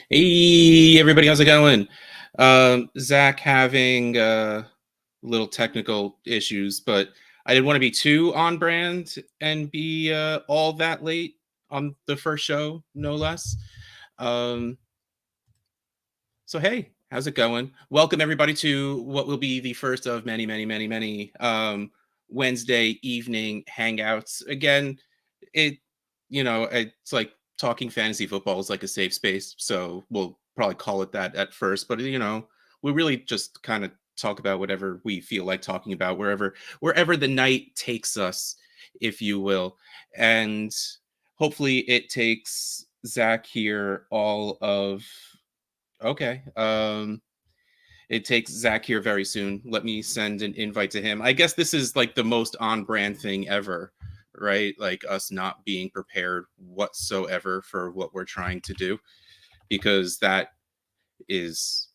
Hey, everybody, how's it going? Zach having little technical issues, but I didn't want to be too on brand and be all that late on the first show, no less. Um, so, hey, how's it going? Welcome, everybody, to what will be the first of many, many, many, many Wednesday evening hangouts. Again, it, it's like talking fantasy football is like a safe space. So we'll probably call it that at first, but we really just kind of talk about whatever we feel like talking about, wherever the night takes us, if you will. And hopefully it takes Zach here all of okay. It takes Zach here very soon. Let me send an invite to him. I guess this is like the most on brand thing ever, right? Like us not being prepared whatsoever for what we're trying to do, because that is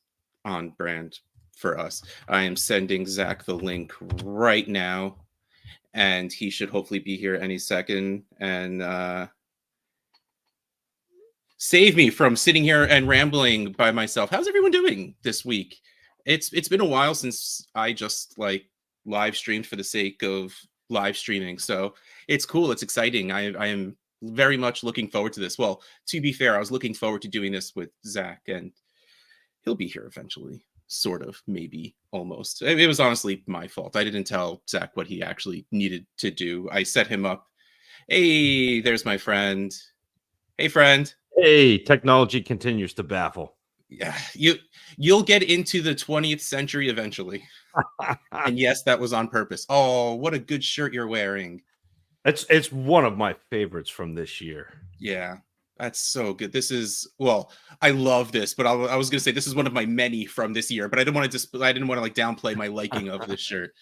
on brand for us. I am sending Zach the link right now, and he should hopefully be here any second and save me from sitting here and rambling by myself. How's everyone doing this week? It's been a while since I just like live streamed for the sake of live streaming. So it's cool. It's exciting. I am very much looking forward to this. Well, to be fair, I was looking forward to doing this with Zach, and he'll be here eventually. Sort of, maybe, almost. It was honestly my fault. I didn't tell Zach what he actually needed to do. I set him up. Hey, there's my friend. Hey, friend. Hey, technology continues to baffle. Yeah, you'll get into the 20th century eventually. And yes, that was on purpose. Oh, what a good shirt you're wearing. It's one of my favorites from this year. Yeah, that's so good. This is, well, I love this, but I was gonna say this is one of my many from this year, but I didn't want to like downplay my liking of this shirt.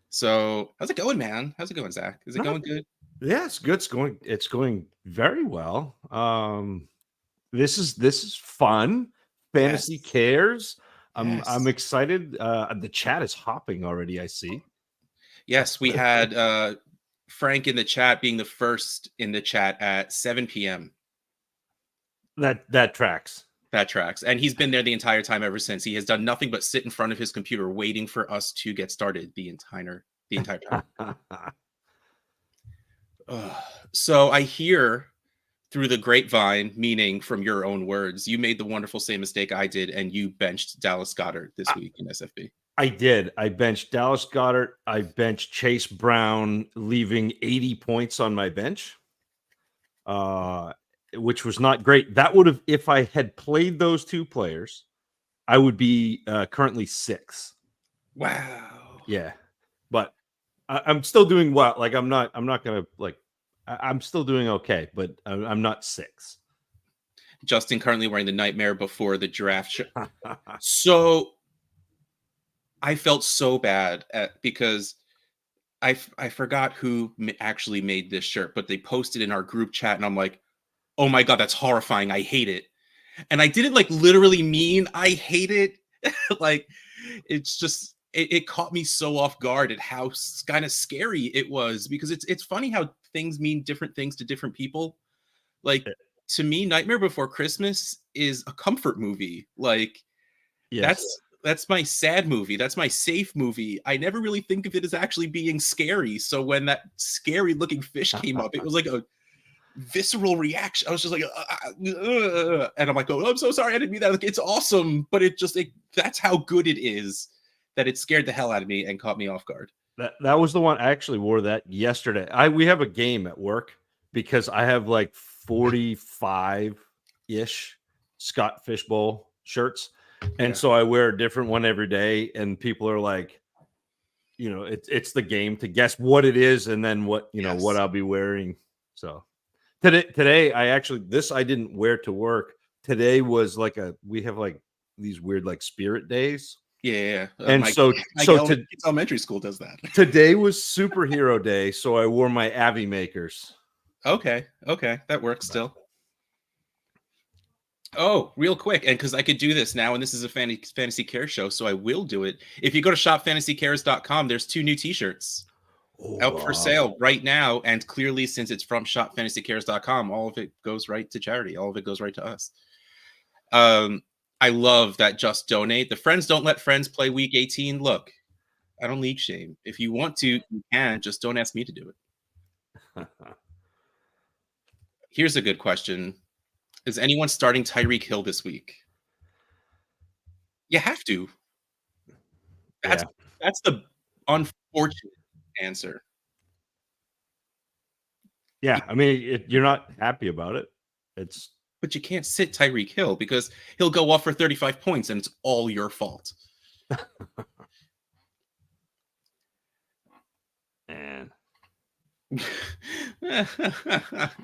So how's it going, man? How's it going, Zach? Is it going good? Yeah, it's good. It's going very well. This is fun. Fantasy Yes. cares. Yes. I'm excited. The chat is hopping already, I see. Yes, we had Frank in the chat being the first in the chat at 7 p.m. That tracks. That tracks. And he's been there the entire time ever since. He has done nothing but sit in front of his computer waiting for us to get started the entire time. So I hear through the grapevine, meaning from your own words, you made the wonderful same mistake I did, and you benched Dallas Goedert this week in SFB. I did. I benched Dallas Goedert. I benched Chase Brown, leaving 80 points on my bench, which was not great. That would have, if I had played those two players, I would be currently 6. Wow. Yeah, but I'm still doing well. Like I'm not gonna like. I'm still doing okay, but I'm not 6. Justin currently wearing the Nightmare Before the Draft shirt. So I felt so bad because I forgot who actually made this shirt, but they posted in our group chat, and I'm like, oh my god, that's horrifying. I hate it. And I didn't like literally mean I hate it. Like, it's just it caught me so off guard at how kind of scary it was, because it's funny how things mean different things to different people. Like, to me, Nightmare Before Christmas is a comfort movie. Like, Yes. that's my sad movie. That's my safe movie. I never really think of it as actually being scary. So when that scary looking fish came up, it was like a visceral reaction. I was just like, and I'm like, oh, I'm so sorry. I didn't mean that. Like, it's awesome, but that's how good it is, that it scared the hell out of me and caught me off guard. That was the one. I actually wore that yesterday. We have a game at work because I have like 45-ish Scott Fishbowl shirts. And so I wear a different one every day. And people are like, it's the game to guess what it is and then what I'll be wearing. So today I didn't wear to work. Today was like we have like these weird like spirit days. Yeah. And my elementary school does that. Today was superhero day, so I wore my Avi makers. Okay, that works still. Oh, real quick, and because I could do this now, and this is a fantasy care show, so I will do it. If you go to shopfantasycares.com, there's 2 new t-shirts. out for sale right now. And clearly, since it's from shopfantasycares.com, all of it goes right to charity. All of it goes right to us. I love that Just Donate. The friends don't let friends play week 18. Look, I don't league shame. If you want to, you can. Just don't ask me to do it. Here's a good question. Is anyone starting Tyreek Hill this week? You have to. That's the unfortunate answer. Yeah, I mean, you're not happy about it. But you can't sit Tyreek Hill because he'll go off for 35 points and it's all your fault. Man.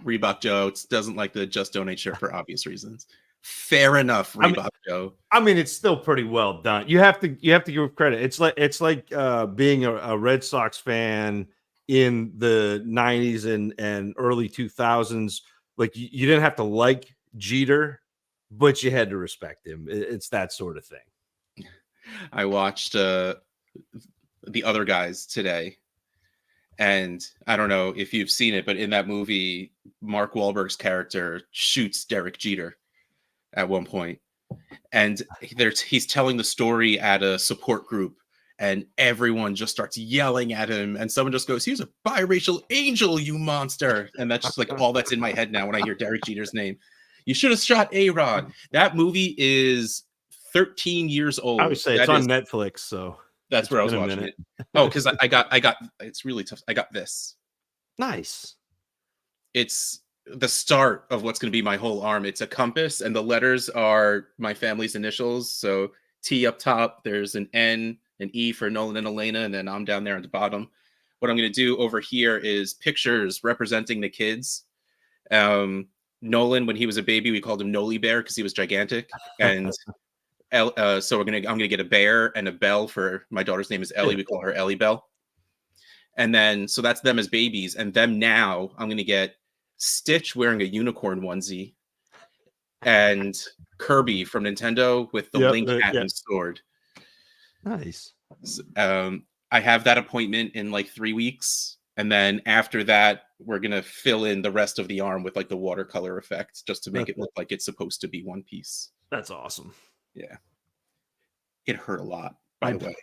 Reebok Joe doesn't like the Just Donate shirt for obvious reasons. Fair enough, Reebok Joe. I mean, it's still pretty well done. You have to give credit. It's like being a Red Sox fan in the 90s and early 2000s. Like you didn't have to like Jeter, but you had to respect him. It's that sort of thing. I watched The Other Guys today, and I don't know if you've seen it, but in that movie, Mark Wahlberg's character shoots Derek Jeter at one point, and he's telling the story at a support group, and everyone just starts yelling at him, and someone just goes, "He's a biracial angel, you monster!" And that's just like all that's in my head now when I hear Derek Jeter's name. You should have shot A-Rod. That movie is 13 years old. I would say it's on Netflix, so that's where I was watching it. Oh, because I got it's really tough. I got this. Nice. It's the start of what's going to be my whole arm. It's a compass, and the letters are my family's initials. So T up top, there's an N, an E for Nolan and Elena, and then I'm down there at the bottom. What I'm going to do over here is pictures representing the kids. Nolan, when he was a baby, we called him Noli Bear because he was gigantic, and so I'm gonna get a bear and a bell for my daughter's name is Ellie. We call her Ellie Bell. And then so that's them as babies, and them now I'm gonna get Stitch wearing a unicorn onesie, and Kirby from Nintendo with the Link hat and sword. Nice. I have that appointment in like 3 weeks, and then after that, we're gonna fill in the rest of the arm with like the watercolor effect, just to make it look like it's supposed to be one piece. That's awesome. Yeah, it hurt a lot, by the way.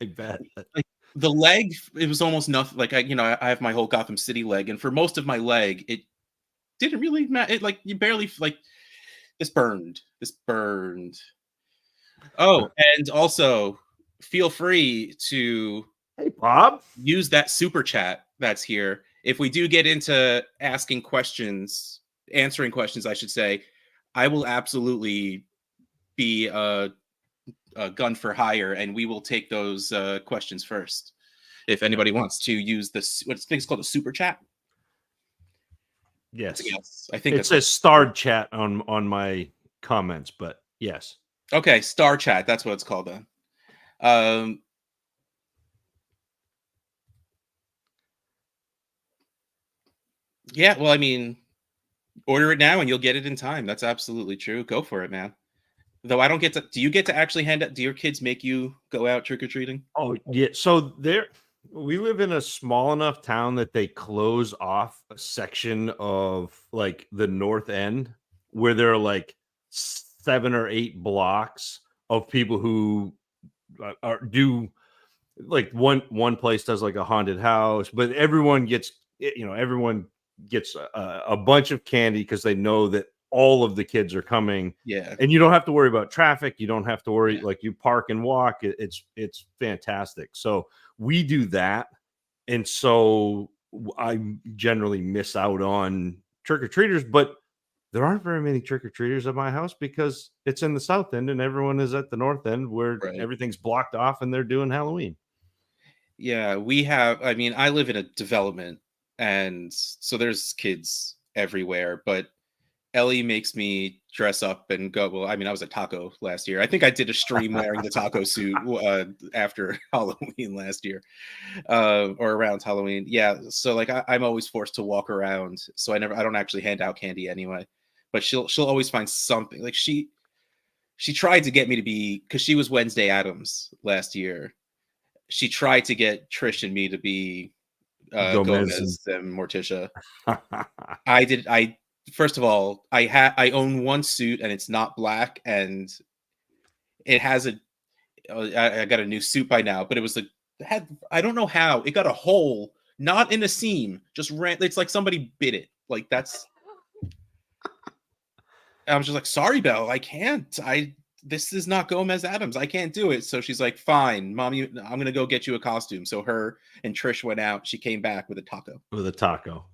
I bet. Like the leg, it was almost nothing. Like I have my whole Gotham City leg, and for most of my leg, it didn't really matter. It like you barely like this burned. Oh, and also feel free to Bob, use that super chat that's here. If we do get into answering questions, I should say, I will absolutely be a gun for hire, and we will take those questions first. If anybody wants to use this, what I think it's called a super chat. Yes, I think it says starred chat on my comments, but yes. Okay, star chat. That's what it's called then. Yeah, well, I mean, order it now and you'll get it in time. That's absolutely true. Go for it, man. Though I don't get to. Do you get to actually hand out? Do your kids make you go out trick or treating? Oh yeah. So we live in a small enough town that they close off a section of like the north end where there are like 7 or 8 blocks of people who do like one place does like a haunted house, but everyone gets a bunch of candy because they know that all of the kids are coming. Yeah. And you don't have to worry about traffic. You don't have to worry, like you park and walk. It's fantastic. So we do that. And so I generally miss out on trick-or-treaters, but there aren't very many trick-or-treaters at my house because it's in the south end and everyone is at the north end where everything's blocked off and they're doing Halloween. Yeah, I mean, I live in a development, and so there's kids everywhere, but Ellie makes me dress up and go. Well, I mean, I was at Taco last year. I think I did a stream wearing the taco suit after Halloween last year, or around Halloween. Yeah, so like I'm always forced to walk around, so I don't actually hand out candy anyway. But she'll always find something. Like she tried to get me to be, because she was Wednesday Addams last year. She tried to get Trish and me to be Gomez. Gomez and Morticia. I first of all, I own one suit and it's not black, and it has a I got a new suit by now, but it was I don't know how it got a hole, not in a seam, just ran. It's like somebody bit it. Like that's. I was just like, sorry, Belle, I can't. This is not Gomez Adams. I can't do it. So she's like, fine, mommy, I'm gonna go get you a costume. So her and Trish went out. She came back with a taco. With a taco.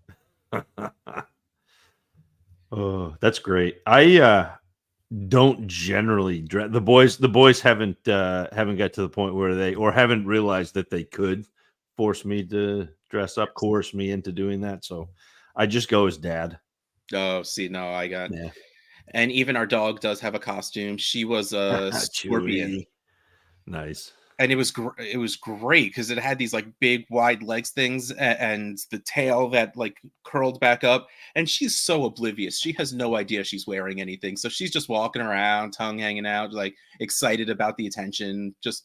Oh, that's great. I don't generally dress. The boys haven't got to the point where haven't realized that they could force me to dress up, coerce me into doing that. So I just go as dad. Oh, see, no, I got. Yeah. And even our dog does have a costume. She was a scorpion. Nice. And it was great because it had these like big wide legs things and the tail that like curled back up. And she's so oblivious. She has no idea she's wearing anything. So she's just walking around, tongue hanging out, like excited about the attention. Just.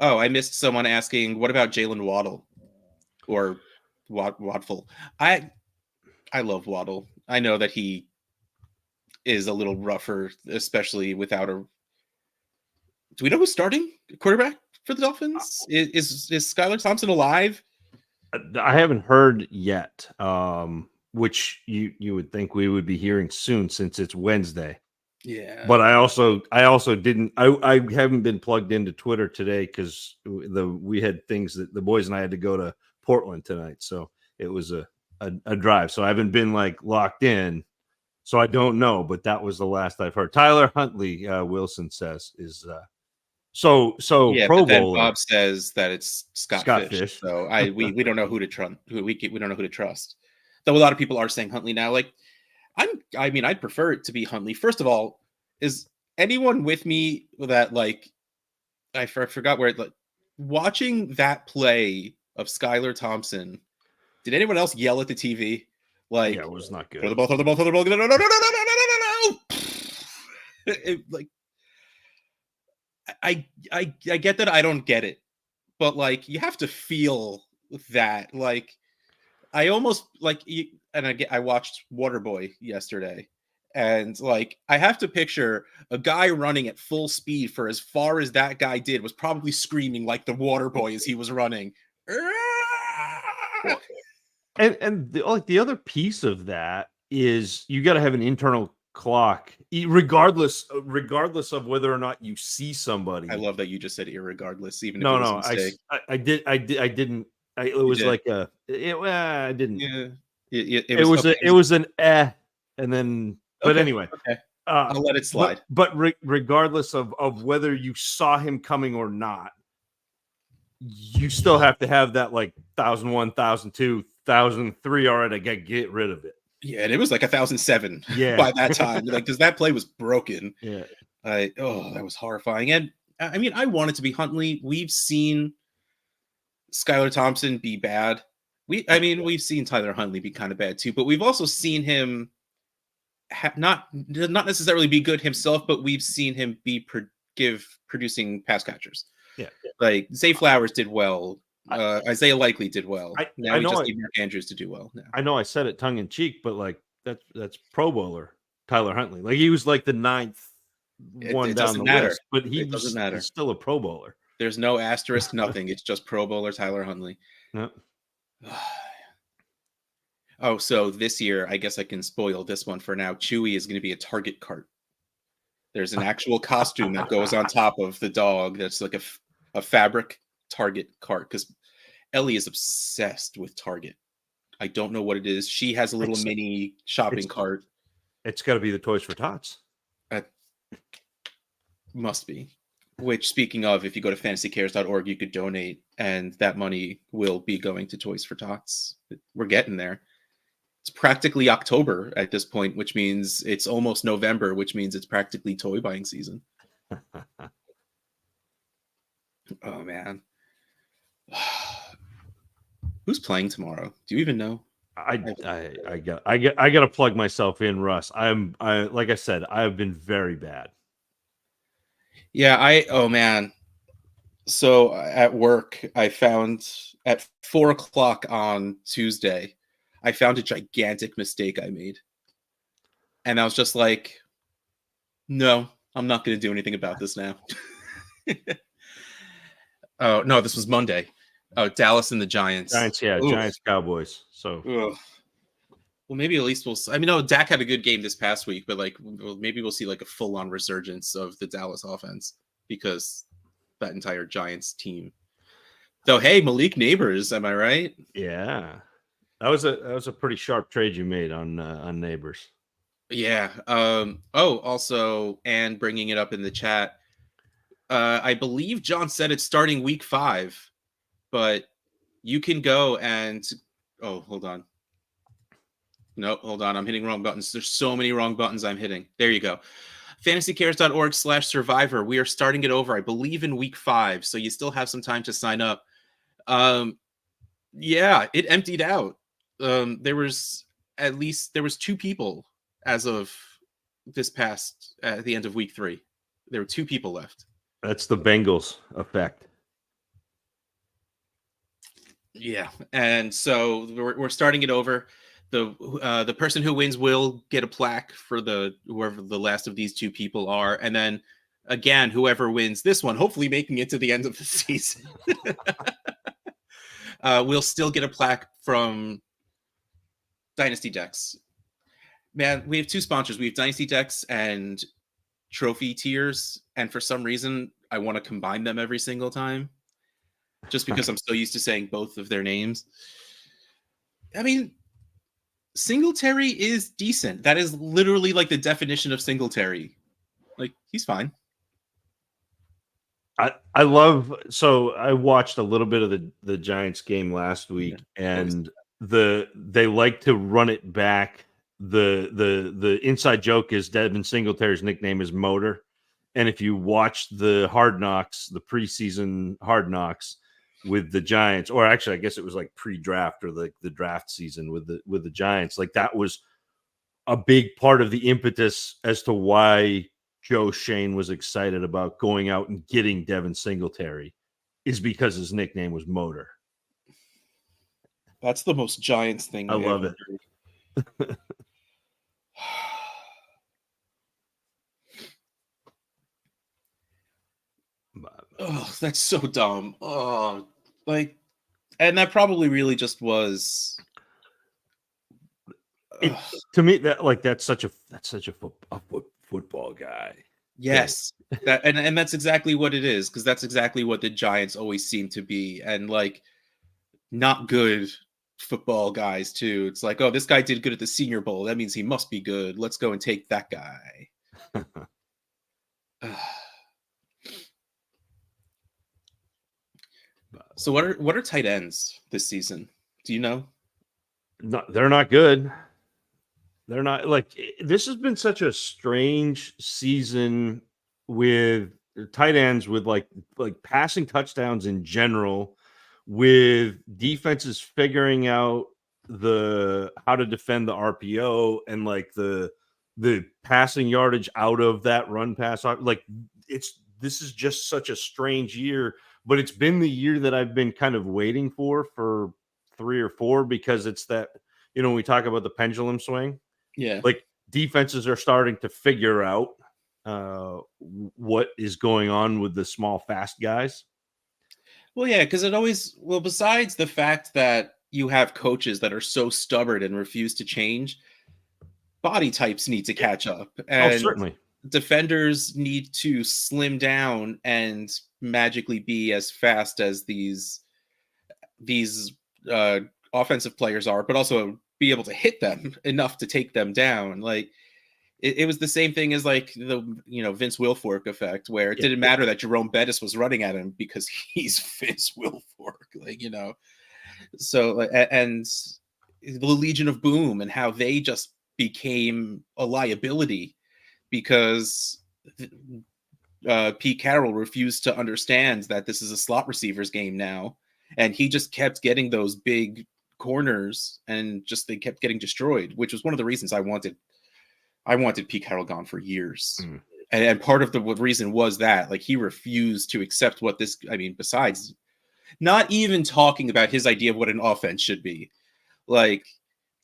Oh, I missed someone asking, what about Jalen Waddle or Waddle? I love Waddle. I know that he is a little rougher, especially without a. Do we know who's starting quarterback for the Dolphins? Is Skylar Thompson alive? I haven't heard yet. Which you would think we would be hearing soon since it's Wednesday. Yeah. But I also didn't. I haven't been plugged into Twitter today because we had things that the boys and I had to go to Portland tonight, so it was a drive. So I haven't been like locked in. So I don't know, but that was the last I've heard. Tyler Huntley, Wilson says, is so yeah, Pro but then Bowler. Bob says that it's Scott Fish. So we don't know who to trust. We don't know who to trust. Though a lot of people are saying Huntley now. Like I'd prefer it to be Huntley. First of all, is anyone with me that like I forgot where like watching that play of Skylar Thompson? Did anyone else yell at the TV? Like, yeah, it was not good. Throw the ball. No. Like, I get that I don't get it, but like, you have to feel that. Like, I almost like, I watched Waterboy yesterday, and like, I have to picture a guy running at full speed for as far as that guy did was probably screaming like the Waterboy as he was running. And the other piece of that is you got to have an internal clock, regardless of whether or not you see somebody. I love that you just said irregardless, even if it was a mistake. I didn't. It was like I didn't. Yeah, it was an and then. But okay, anyway, okay. I'll let it slide. But regardless of whether you saw him coming or not, you still have to have that like 1,001, 1,002, 1,003 already. Get rid of it. Yeah, and it was like 1,007 by that time. Like, because that play was broken. Yeah. That was horrifying. And I mean, I want it to be Huntley. We've seen Skylar Thompson be bad. We've seen Tyler Huntley be kind of bad too, but we've also seen him not necessarily be good himself, but we've seen him be producing pass catchers. Yeah. Like Zay Flowers did well. Isaiah Likely did well. Now we just need Mark Andrews to do well. Now. I know I said it tongue in cheek, but like that's Pro Bowler Tyler Huntley. Like he was like the 9th one down the list, but he's still a Pro Bowler. There's no asterisk, nothing. It's just Pro Bowler Tyler Huntley. Yep. Oh, so this year, I guess I can spoil this one for now. Chewy is going to be a Target cart. There's an actual costume that goes on top of the dog. That's like a fabric Target cart because Ellie is obsessed with Target. I don't know what it is. She has a little mini shopping cart. It's got to be the Toys for Tots. Must be. Which, speaking of, if you go to fantasycares.org, you could donate, and that money will be going to Toys for Tots. We're getting there. It's practically October at this point, which means it's almost November, which means it's practically toy buying season. Oh, man. Who's playing tomorrow? Do you even know? I got to plug myself in, Russ. Like I said, I have been very bad. Yeah, oh man. So at work, I found at 4 o'clock on Tuesday, I found a gigantic mistake I made. And I was just like, no, I'm not going to do anything about this now. Oh, no, this was Monday. Oh, Dallas and the Giants. Giants, yeah, Oof. Giants, Cowboys. So, Ugh. Well, maybe at least I mean, no, Dak had a good game this past week, but like maybe we'll see like a full on resurgence of the Dallas offense because that entire Giants team. Though, hey, Malik Neighbors, am I right? yeah, that was a pretty sharp trade you made on Neighbors. Yeah. Oh, also, and bringing it up in the chat, I believe John said it's starting week 5, but you can go and hold on. No, hold on. I'm hitting wrong buttons. There's so many wrong buttons I'm hitting. There you go. fantasycares.org/survivor. We are starting it over, I believe, in week 5, so you still have some time to sign up. Yeah, it emptied out. There was 2 people as of this past at the end of week 3. There were 2 people left. That's the Bengals effect. Yeah, and so we're starting it over. The person who wins will get a plaque for whoever the last of these 2 people are, and then again, whoever wins this one, hopefully making it to the end of the season, we'll still get a plaque from Dynasty Decks. Man, we have 2 sponsors. We have Dynasty Decks and Trophy Tiers, and for some reason, I want to combine them every single time, just because I'm so used to saying both of their names. I mean, Singletary is decent. That is literally like the definition of Singletary. Like, he's fine. I love. So I watched a little bit of the Giants game last week, and they like to run it back. The inside joke is Devin Singletary's nickname is Motor, and if you watch the Hard Knocks, the preseason Hard Knocks with the Giants, or actually I guess it was like pre-draft or the draft season with the Giants, like that was a big part of the impetus as to why Joe Shane was excited about going out and getting Devin Singletary is because his nickname was Motor. That's the most Giants thing I love it. Oh, that's so dumb. Oh, like, and that probably really just was. To me, that's such a football guy. Yes, that and that's exactly what it is, because that's exactly what the Giants always seem to be, and like not good football guys too. It's like, oh, this guy did good at the Senior Bowl. That means he must be good. Let's go and take that guy. So what are tight ends this season? Do you know? No, they're not good. They're not. Like, this has been such a strange season with tight ends, with like passing touchdowns in general, with defenses figuring out how to defend the RPO and like the passing yardage out of that run pass. Like, this is just such a strange year, but it's been the year that I've been kind of waiting for 3 or 4, because it's that, when we talk about the pendulum swing. Yeah. Like, defenses are starting to figure out what is going on with the small, fast guys. Well, yeah, because besides the fact that you have coaches that are so stubborn and refuse to change, body types need to catch up. And certainly. Defenders need to slim down and magically be as fast as these offensive players are, but also be able to hit them enough to take them down. Like, it was the same thing as like the Vince Wilfork effect, where it didn't matter that Jerome Bettis was running at him because he's Vince Wilfork. Like, so and the Legion of Boom and how they just became a liability because Pete Carroll refused to understand that this is a slot receivers game now, and he just kept getting those big corners, and they kept getting destroyed, which was one of the reasons I wanted Pete Carroll gone for years. And part of the reason was that, like, he refused to accept what this, I mean, besides not even talking about his idea of what an offense should be. Like,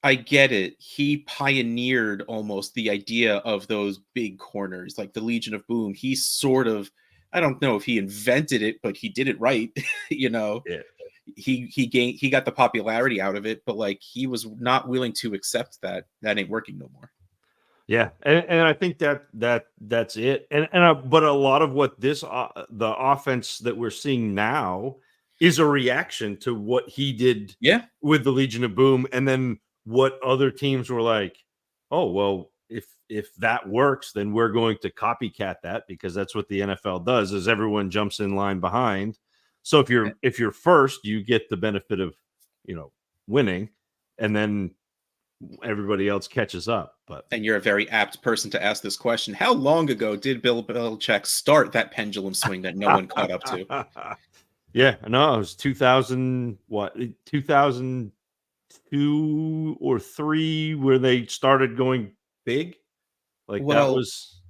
I get it. He pioneered almost the idea of those big corners, like the Legion of Boom. He sort of, I don't know if he invented it, but he did it right. you know, Yeah. he got the popularity out of it, but like he was not willing to accept that ain't working no more. Yeah, and I think that's it. But a lot of what the offense that we're seeing now is a reaction to what he did Yeah. with the Legion of Boom, and then what other teams were like, oh well, if that works, then we're going to copycat that because that's what the NFL does. Is everyone jumps in line behind. So if you're first, you get the benefit of winning, and then everybody else catches up. But And you're a very apt person to ask this question. How long ago did Bill Belichick start that pendulum swing that no one caught up to? Yeah, no, it was 2000, what, 2002 or 3 where they started going big. Like that Well, was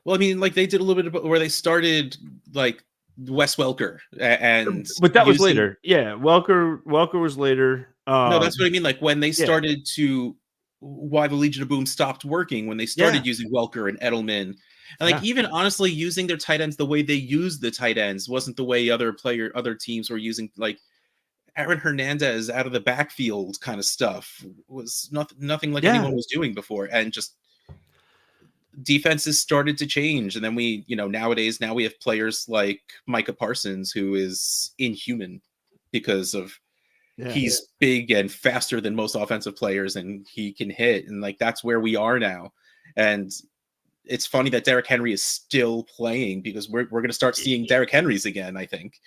I mean, like they did a little bit of where they started like Wes Welker and but that was using. later. Yeah, Welker was later. No, that's what I mean. Like when they Yeah. started to, why the Legion of Boom stopped working, when they Yeah. started using Welker and Edelman, and like Yeah. even honestly using their tight ends the way they used the tight ends wasn't the way other teams were using, like Aaron Hernandez out of the backfield kind of stuff was nothing like Yeah. anyone was doing before, and just defenses started to change. And then nowadays now we have players like Micah Parsons, who is inhuman because of Yeah. he's big and faster than most offensive players, and he can hit, and like that's where we are now. And it's funny that Derrick Henry is still playing because we're going to start seeing Derrick Henrys again, I think.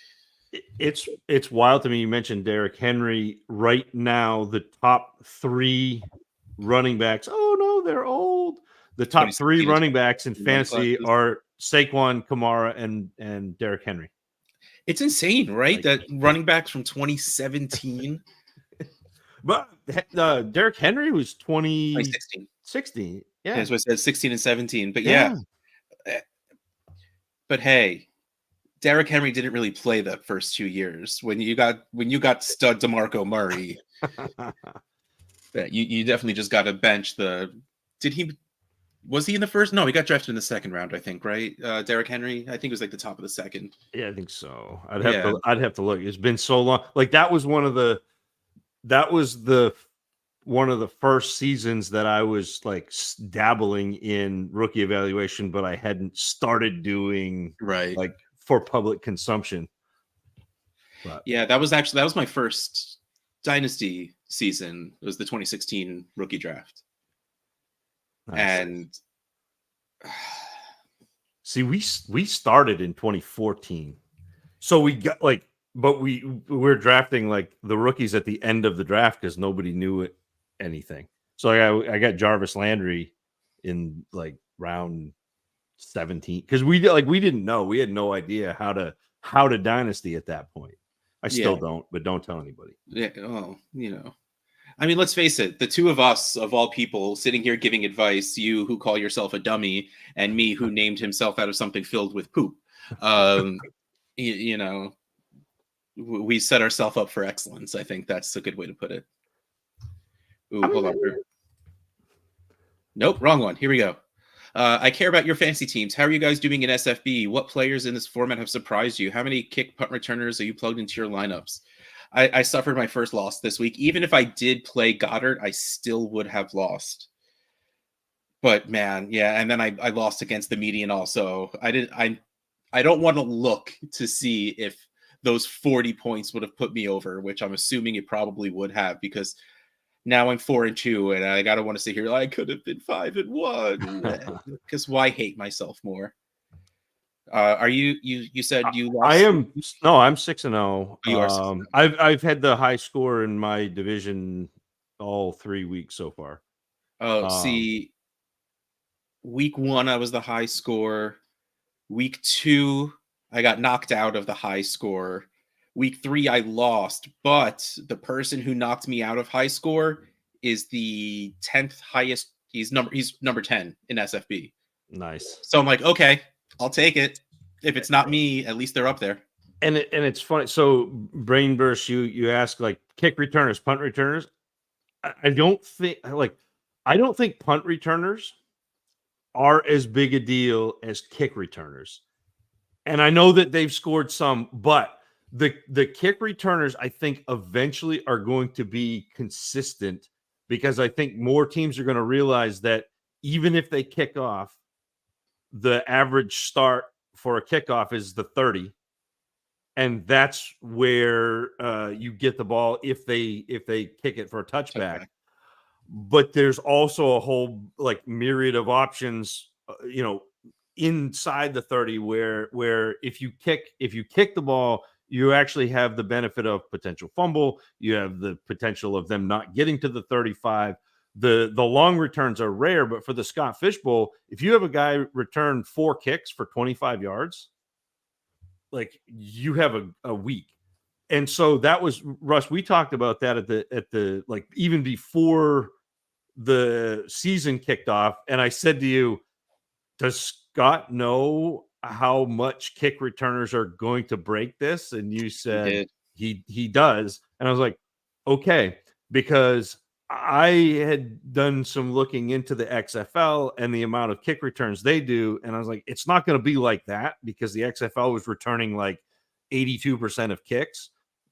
It's wild to me. You mentioned Derrick Henry. Right now, the top 3 running backs. Oh no, they're old. The top 3 2016 and running backs in 2021 fantasy classes. are Saquon, Kamara, and Derrick Henry. It's insane, right? Like, That running backs from 2017, but Derrick Henry was 2016. 2016. Yeah, Yeah, so I said 16 and 17. But yeah, yeah. eh, but hey, Derrick Henry didn't really play the first 2 years. When you got stud DeMarco Murray, you definitely just got to bench the. Did he? Was he in the first? No, he got drafted in the second round, I think. Right, Derrick Henry. I think it was like the top of the second. Yeah, I think so. Yeah, I'd have to look. It's been so long. Like that was the one of the first seasons that I was like dabbling in rookie evaluation, but I hadn't started doing right. like for public consumption. But Yeah, that was my first dynasty season. It was the 2016 rookie draft, nice. and See, we started in 2014, so we got like, but we're drafting like the rookies at the end of the draft because nobody knew anything. So I got Jarvis Landry in like round 17 because we didn't know, we had no idea how to dynasty at that point. I yeah, still don't, but don't tell anybody. yeah. Oh, I mean, let's face it, the two of us, of all people, sitting here giving advice, you who call yourself a dummy, and me who named himself out of something filled with poop. Um, you know, we set ourselves up for excellence. I think that's a good way to put it. I Ooh, hold mean, on. Nope, wrong one. Here we go. I care about your fantasy teams. How are you guys doing in SFB? What players in this format have surprised you? How many kick punt returners are you plugged into your lineups? I suffered my first loss this week. Even if I did play Goddard, I still would have lost. But man, yeah, and then I lost against the median also. I don't want to look to see if those 40 points would have put me over, which I'm assuming it probably would have, because now I'm 4-2, and I gotta want to sit here. I could have been 5-1. Because why hate myself more? Are you said you I lost? am no, I'm 6-0. You are 6. I've had the high score in my division all 3 weeks so far. Oh, Um, see, week 1 I was the high score. Week 2 I got knocked out of the high score. Week 3 I lost, but the person who knocked me out of high score is the 10th highest. He's number 10 in SFB. Nice. So I'm like, okay, I'll take it. If it's not me, at least they're up there. And it's funny. So brain burst, you ask like kick returners, punt returners. I don't think punt returners are as big a deal as kick returners. And I know that they've scored some, but the kick returners, I think, eventually are going to be consistent because I think more teams are going to realize that even if they kick off, the average start for a kickoff is the 30. And that's where you get the ball if they kick it for a touchback. But there's also a whole like myriad of options, inside the 30 where if you kick the ball, you actually have the benefit of potential fumble. You have the potential of them not getting to the 35. The long returns are rare, but for the Scott Fish Bowl, if you have a guy return 4 kicks for 25 yards, like you have a week. And so that was Russ. We talked about that at the like even before the season kicked off. And I said to you, does Scott know how much kick returners are going to break this? And you said he does. And I was like, okay, because I had done some looking into the XFL and the amount of kick returns they do. And I was like, it's not going to be like that because the XFL was returning like 82% of kicks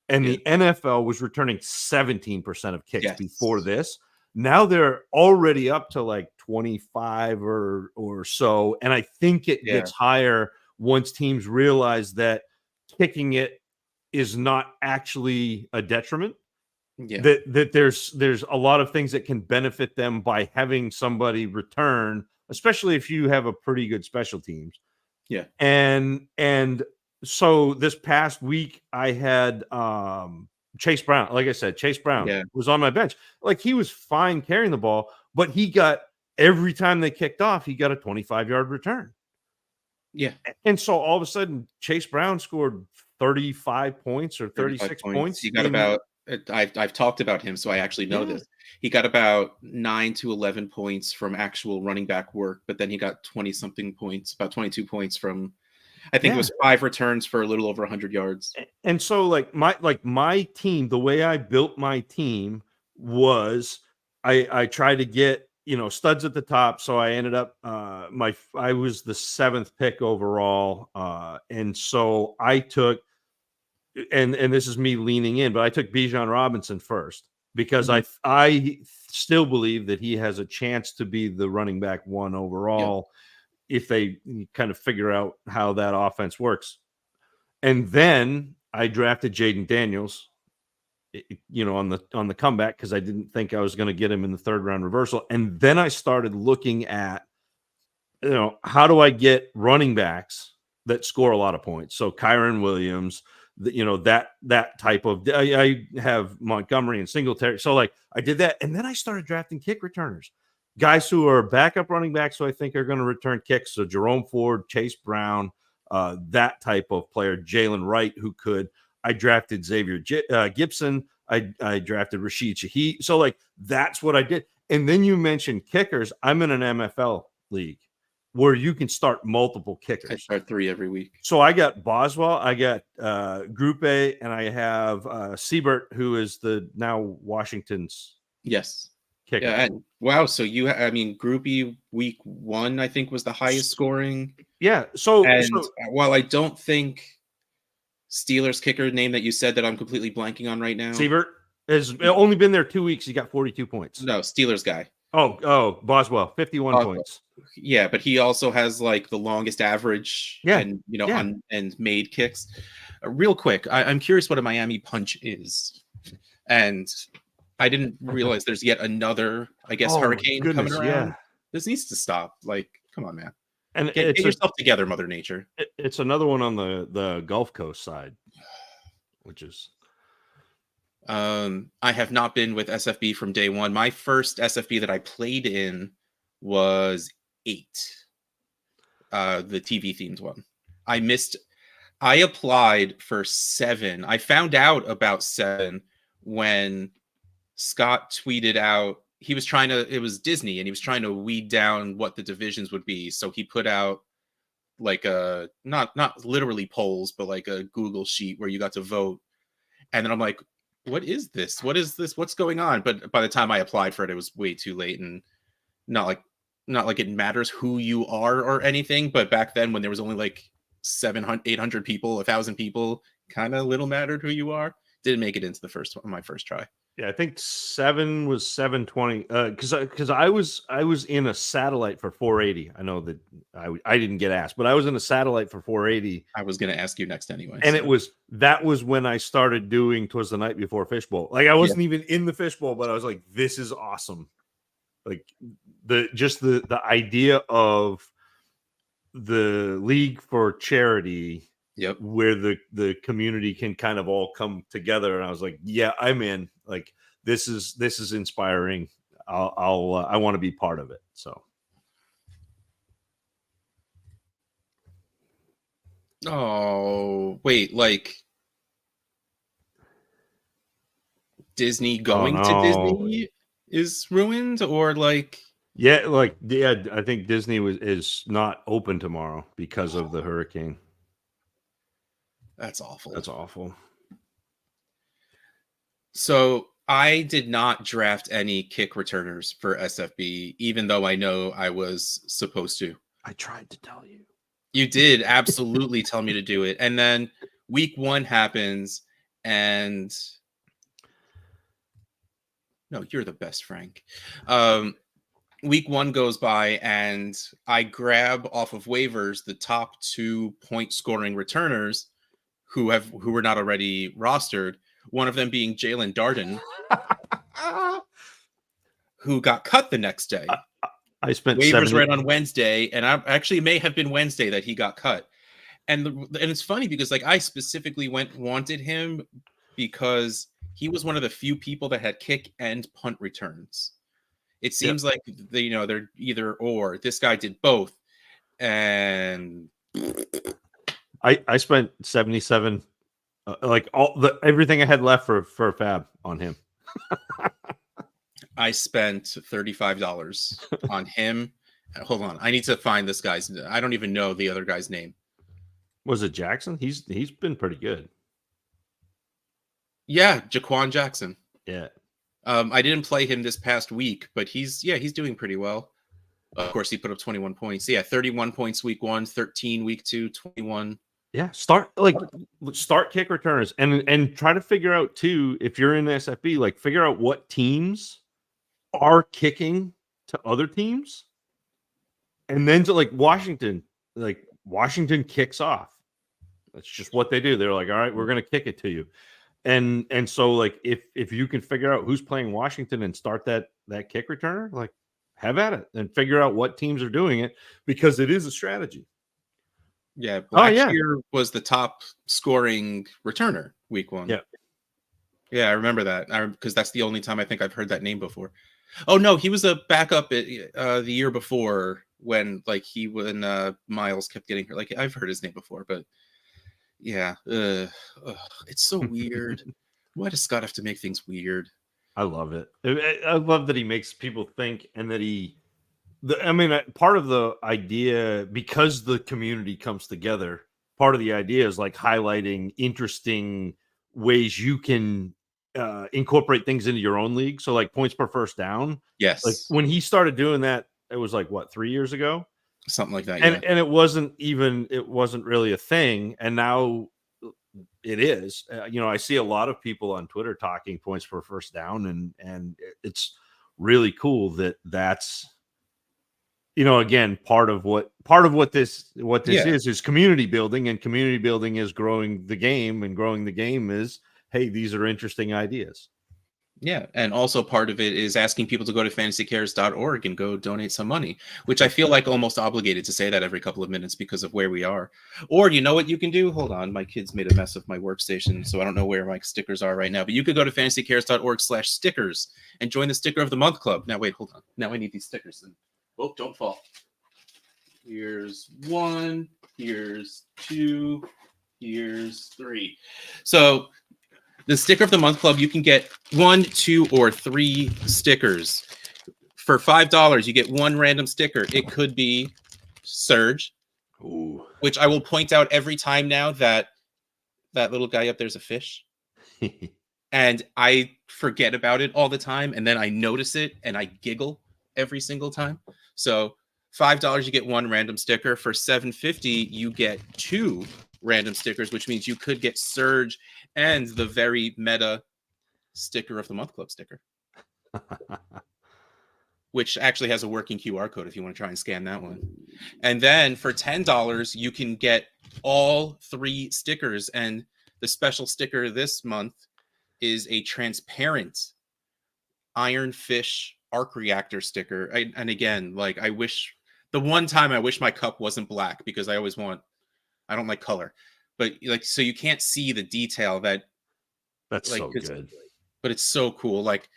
and the NFL was returning 17% of kicks before this. Now they're already up to like 25 or so. And I think it gets higher once teams realize that kicking it is not actually a detriment. That there's a lot of things that can benefit them by having somebody return, especially if you have a pretty good special teams. Yeah. And so this past week I had Chase Brown. Like I said, Chase Brown was on my bench. Like he was fine carrying the ball, but he got every time they kicked off, he got a 25-yard return. Yeah. And so all of a sudden, Chase Brown scored 35 points or 36 points. He got about I've talked about him, so I actually know this. He got about 9 to 11 points from actual running back work, but then he got 20-something points, about 22 points from I think it was 5 returns for a little over 100 yards. And so like my team, the way I built my team was I tried to get, studs at the top. So I ended up I was the 7th pick overall. And so I took and this is me leaning in, but I took Bijan Robinson first because I still believe that he has a chance to be the running back 1 overall. If they kind of figure out how that offense works. And then I drafted Jaden Daniels, on the comeback because I didn't think I was going to get him in the 3rd round reversal. And then I started looking at, how do I get running backs that score a lot of points? So Kyron Williams, that type of, I have Montgomery and Singletary. So like I did that. And then I started drafting kick returners. Guys who are backup running backs who I think are going to return kicks. So Jerome Ford, Chase Brown, that type of player. Jalen Wright, who could. I drafted Xavier Gibson. I drafted Rashid Shaheed. So, like, that's what I did. And then you mentioned kickers. I'm in an MFL league where you can start multiple kickers. I start 3 every week. So I got Boswell, I got Group A, and I have Siebert, who is the now Washington's kicker. Yeah, and wow. So Groupie week 1, I think, was the highest scoring. Yeah. So while I don't think Steelers kicker name that you said that I'm completely blanking on right now, Siebert has only been there 2 weeks. He got 42 points. No, Steelers guy. Oh, Boswell, 51 points. Yeah, but he also has like the longest average and and made kicks. Real quick, I'm curious what a Miami punch is. And I didn't realize there's yet another, I guess, hurricane coming around. Yeah. This needs to stop. Like, come on, man. And get yourself together, Mother Nature. It's another one on the Gulf Coast side, which is. I have not been with SFB from day one. My first SFB that I played in was 8, the TV themed one. I applied for 7. I found out about 7 when Scott tweeted out it was Disney, and he was trying to weed down what the divisions would be. So he put out like a not literally polls, but like a Google sheet where you got to vote. And then I'm like, what is this? What is this? What's going on? But by the time I applied for it, it was way too late, and not like it matters who you are or anything. But back then, when there was only like 700, 800 people, 1,000 people, kind of little mattered who you are. Didn't make it into the first one, my first try. Yeah, I think 7 was 720. Because I was in a satellite for 480. I know that I didn't get asked, but I was in a satellite for 480. I was going to ask you next anyway. And that was when I started doing Twas the Night Before Fishbowl. Like I wasn't even in the fishbowl, but I was like, this is awesome. Like the idea of the League for Charity. Yep. Where the community can kind of all come together, and I was like, yeah, I'm in. Like this is inspiring. I want to be part of it. So oh wait, like Disney going to Disney is ruined, or like I think Disney is not open tomorrow because of the hurricane. That's awful. That's awful. So I did not draft any kick returners for SFB, even though I know I was supposed to. I tried to tell you. You did absolutely tell me to do it. And then week 1 happens, and no, you're the best, Frank. Week 1 goes by, and I grab off of waivers the top 2 point scoring returners who were not already rostered. One of them being Jalen Darden, who got cut the next day. I spent waivers right on Wednesday, and I actually may have been Wednesday that he got cut. And it's funny because like I specifically wanted him because he was one of the few people that had kick and punt returns. It seems like they're either or. This guy did both, and I spent 77, like everything I had left for Fab on him. I spent $35 on him. Hold on, I need to find this guy's. I don't even know the other guy's name. Was it Jackson? He's been pretty good. Yeah, Jaquan Jackson. Yeah. I didn't play him this past week, but he's doing pretty well. Of course, he put up 21 points. Yeah, 31 points week 1, 13 week 2, 21. Yeah, start kick returners and try to figure out too, if you're in SFB, like figure out what teams are kicking to other teams, and then to like Washington kicks off. That's just what they do. They're like, all right, we're gonna kick it to you, and so like if you can figure out who's playing Washington and start that kick returner, like have at it and figure out what teams are doing it, because it is a strategy. Yeah, Blackshear was the top scoring returner week 1. Yeah, I remember that because that's the only time I think I've heard that name before. Oh no, he was a backup the year before when Miles kept getting hurt. Like I've heard his name before, but yeah, it's so weird. Why does Scott have to make things weird? I love it. I love that he makes people think, and that part of the idea, because the community comes together, part of the idea is like highlighting interesting ways you can incorporate things into your own league. So like points per first down. Yes. Like when he started doing that, it was like 3 years ago? Something like that. And it wasn't really a thing. And now it is. I see a lot of people on Twitter talking points per first down, and it's really cool that's again, part of what this is community building, and community building is growing the game, and growing the game is, hey, these are interesting ideas. Yeah, and also part of it is asking people to go to fantasycares.org and go donate some money, which I feel like almost obligated to say that every couple of minutes because of where we are. Or you know what you can do? Hold on, my kids made a mess of my workstation, so I don't know where my stickers are right now. But you could go to fantasycares.org/stickers and join the Sticker of the Month Club. Now wait, hold on. Now I need these stickers. Oh, don't fall. Here's 1, here's 2, here's 3. So the Sticker of the Month Club, you can get 1, 2, or 3 stickers. for $5, you get one random sticker. It could be Surge, which I will point out every time now that little guy up there's a fish. And I forget about it all the time, and then I notice it and I giggle every single time. So $5 you get one random sticker. For $7.50 you get two random stickers, which means you could get Surge and the very meta sticker of the month club sticker, which actually has a working QR code if you want to try and scan that one. And then for $10 you can get all three stickers, and the special sticker this month is a transparent Iron Fish arc reactor sticker. And again, like, I wish the one time I wish my cup wasn't black, because I don't like color, but like, so you can't see the detail that's like, so good, but it's so cool. Like,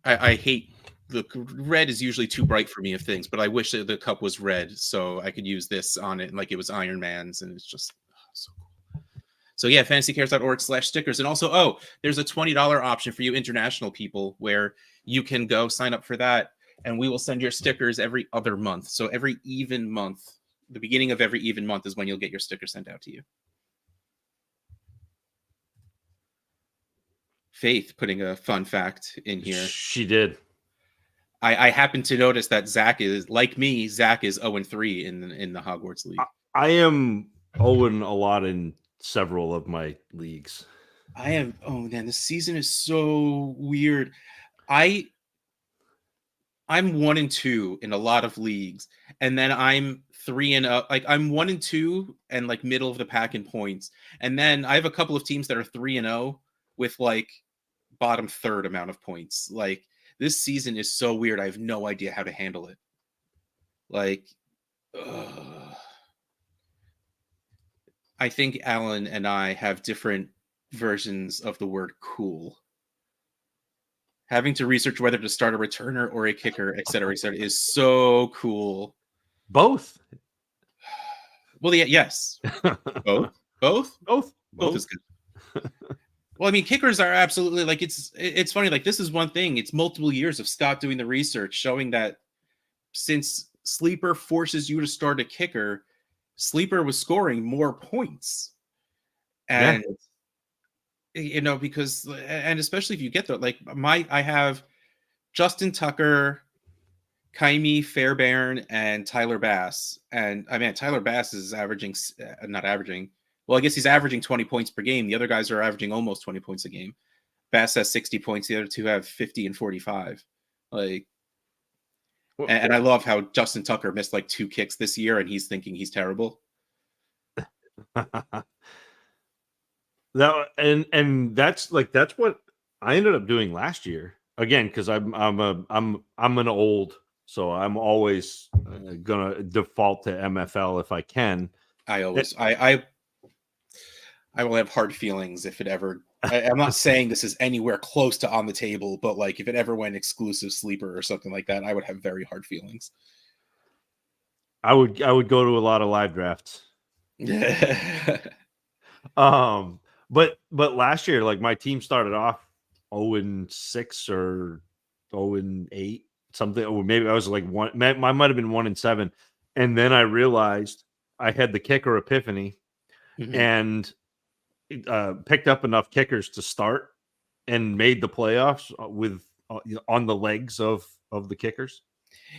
I hate the red is usually too bright for me of things, but I wish that the cup was red so I could use this on it and like it was Iron Man's, and it's just so cool. So yeah, fantasycares.org/stickers. And also, there's a $20 option for you international people where you can go sign up for that, and we will send your stickers every other month. So every even month, the beginning of every even month is when you'll get your sticker sent out to you. Faith putting a fun fact in here. She did. I happen to notice that Zach is, like me, Zach is 0-3 in the Hogwarts League. I am 0 a lot in several of my leagues. I am. Oh man, this season is so weird. I'm 1-2 in a lot of leagues, and then I'm 3-0. Like, I'm 1-2 and like middle of the pack in points, and then I have a couple of teams that are 3-0 with like bottom third amount of points. Like, this season is so weird. I have no idea how to handle it. Like, I think Alan and I have different versions of the word cool. Having to research whether to start a returner or a kicker, et cetera, is so cool. Both. Well, yeah, yes. Both is good. Well, I mean, kickers are absolutely, like, it's funny. Like, this is one thing. It's multiple years of Scott doing the research showing that since Sleeper forces you to start a kicker, Sleeper was scoring more points. And you know, because, and especially if you get there, like, I have Justin Tucker, Kaimi Fairbairn, and Tyler Bass. And I mean, Tyler Bass is averaging, not averaging, well, I guess he's averaging 20 points per game. The other guys are averaging almost 20 points a game. Bass has 60 points. The other two have 50 and 45. Like, and I love how Justin Tucker missed like 2 kicks this year, and he's thinking he's terrible. And that's what I ended up doing last year again, because I'm an old, so I'm always gonna default to MFL if I can. I will have hard feelings if it ever. I'm not saying this is anywhere close to on the table, but like, if it ever went exclusive Sleeper or something like that, I would have very hard feelings. I would go to a lot of live drafts. But last year, like, my team started off 0-6 or 0-8, something, or maybe I was like I might have been 1-7, and then I realized I had the kicker epiphany, and picked up enough kickers to start and made the playoffs with on the legs of the kickers.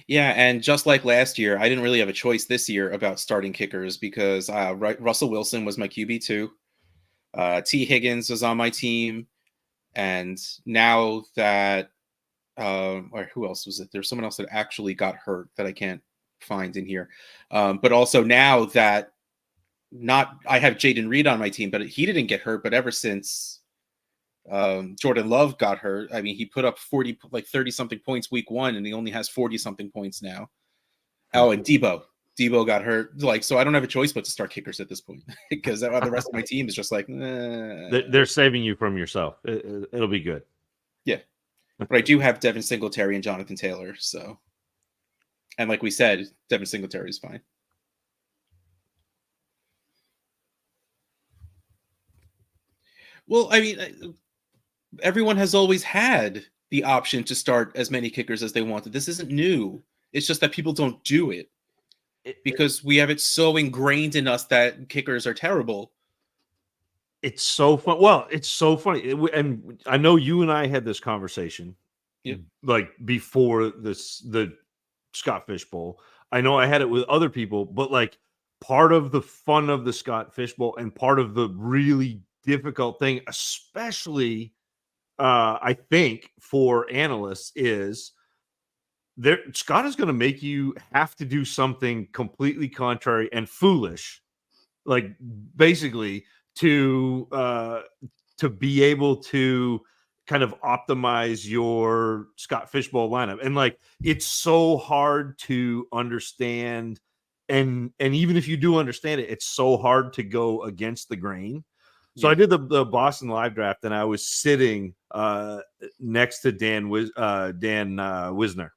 Yeah, and just like last year, I didn't really have a choice this year about starting kickers, because Russell Wilson was my QB2. T. Higgins was on my team, and now that or who else was it? There's someone else that actually got hurt that I can't find in here. But also now that I have Jaden Reed on my team, but he didn't get hurt. But ever since Jordan Love got hurt, I mean, he put up 30 something points week 1, and he only has 40 something points now. Oh, and Debo got hurt. Like, so I don't have a choice but to start kickers at this point, because the rest of my team is just like, they're saving you from yourself. It'll be good. Yeah. But I do have Devin Singletary and Jonathan Taylor. So, and like we said, Devin Singletary is fine. Well, I mean, everyone has always had the option to start as many kickers as they wanted. This isn't new. It's just that people don't do it because we have it so ingrained in us that kickers are terrible. It's so fun. Well, it's so funny. And I know you and I had this conversation like before the Scott Fish Bowl. I know I had it with other people, but like part of the fun of the Scott Fish Bowl and part of the really difficult thing, especially I think for analysts, is Scott is going to make you have to do something completely contrary and foolish, like basically to be able to kind of optimize your Scott Fish Bowl lineup. And like it's so hard to understand, and even if you do understand it, it's so hard to go against the grain. So I did the Boston live draft, and I was sitting next to Dan Wisner,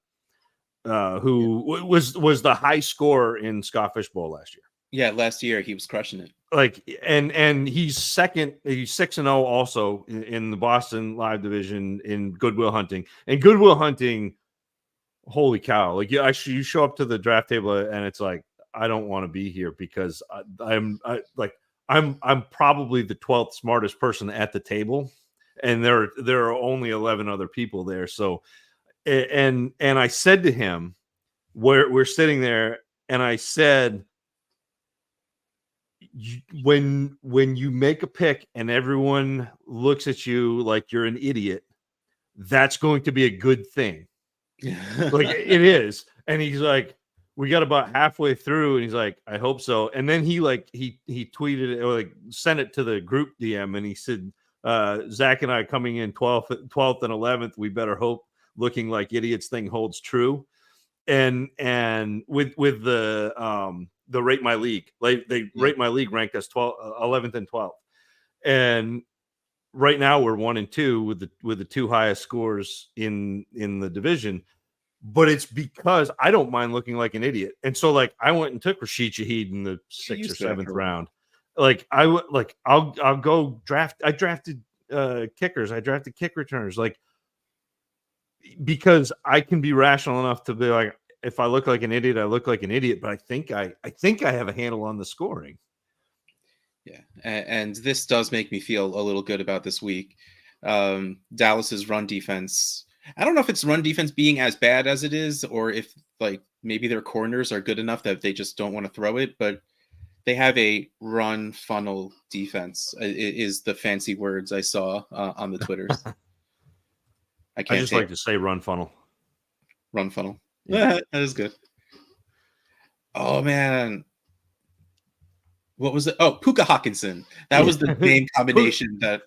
who was the high scorer in Scott Fish Bowl last year. Yeah, last year he was crushing it. Like, and he's second. He's 6-0 also in the Boston Live division in Goodwill Hunting. And Goodwill Hunting, holy cow! Like, you show up to the draft table, and it's like, I don't want to be here because I'm probably the 12th smartest person at the table, and there are only 11 other people there. So, and I said to him, we're sitting there, and I said, when you make a pick and everyone looks at you like you're an idiot, that's going to be a good thing. Like it is. And he's like, we got about halfway through, and he's like, I hope so. And then he tweeted it, or like sent it to the group DM, and he said, Zach and I coming in 12th and 11th, we better hope looking like idiots thing holds true. And with the Rate My League, like Rate My League ranked us 11th and 12th, and right now we're 1 and 2 with the two highest scores in the division. But it's because I don't mind looking like an idiot, and so like I went and took Rashid Shaheed in the 6th or 7th round. Like I'll go draft. I drafted kickers. I drafted kick returners. Like, because I can be rational enough to be like, if I look like an idiot, I look like an idiot. But I think I have a handle on the scoring. Yeah, and this does make me feel a little good about this week. Dallas's run defense. I don't know if it's run defense being as bad as it is, or if like maybe their corners are good enough that they just don't want to throw it. But they have a run funnel defense. Is the fancy words I saw on the Twitters. I just like to say run funnel. Run funnel. Yeah. That is good. Oh man. What was it? Oh, Puka Hawkinson. That was the name combination that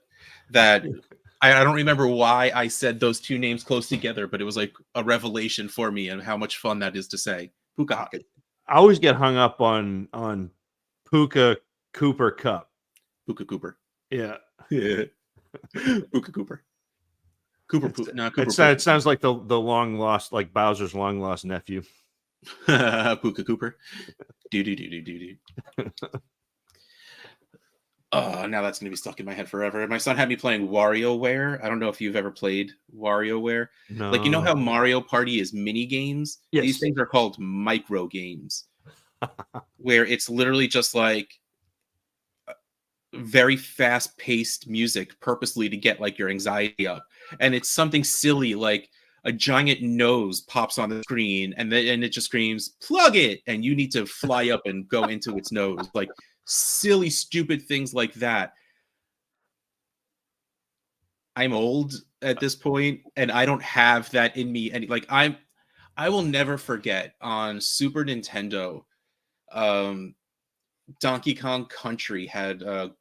I don't remember why I said those two names close together, but it was like a revelation for me and how much fun that is to say. Puka Hawkinson. I always get hung up on Puka Cooper Cup. Puka Cooper. Yeah. Puka Cooper. Cooper. It sounds like the long lost, like Bowser's long lost nephew. Puka Cooper. Do. Oh, now that's going to be stuck in my head forever. My son had me playing WarioWare. I don't know if you've ever played WarioWare. No. Like, you know how Mario Party is mini games? Yes. These things are called micro games, where it's literally just like very fast-paced music purposely to get like your anxiety up. And it's something silly like a giant nose pops on the screen and it just screams, plug it! And you need to fly up and go into its nose. Like silly, stupid things like that. I'm old at this point, and I don't have that in me. And like I will never forget on Super Nintendo, Donkey Kong Country had a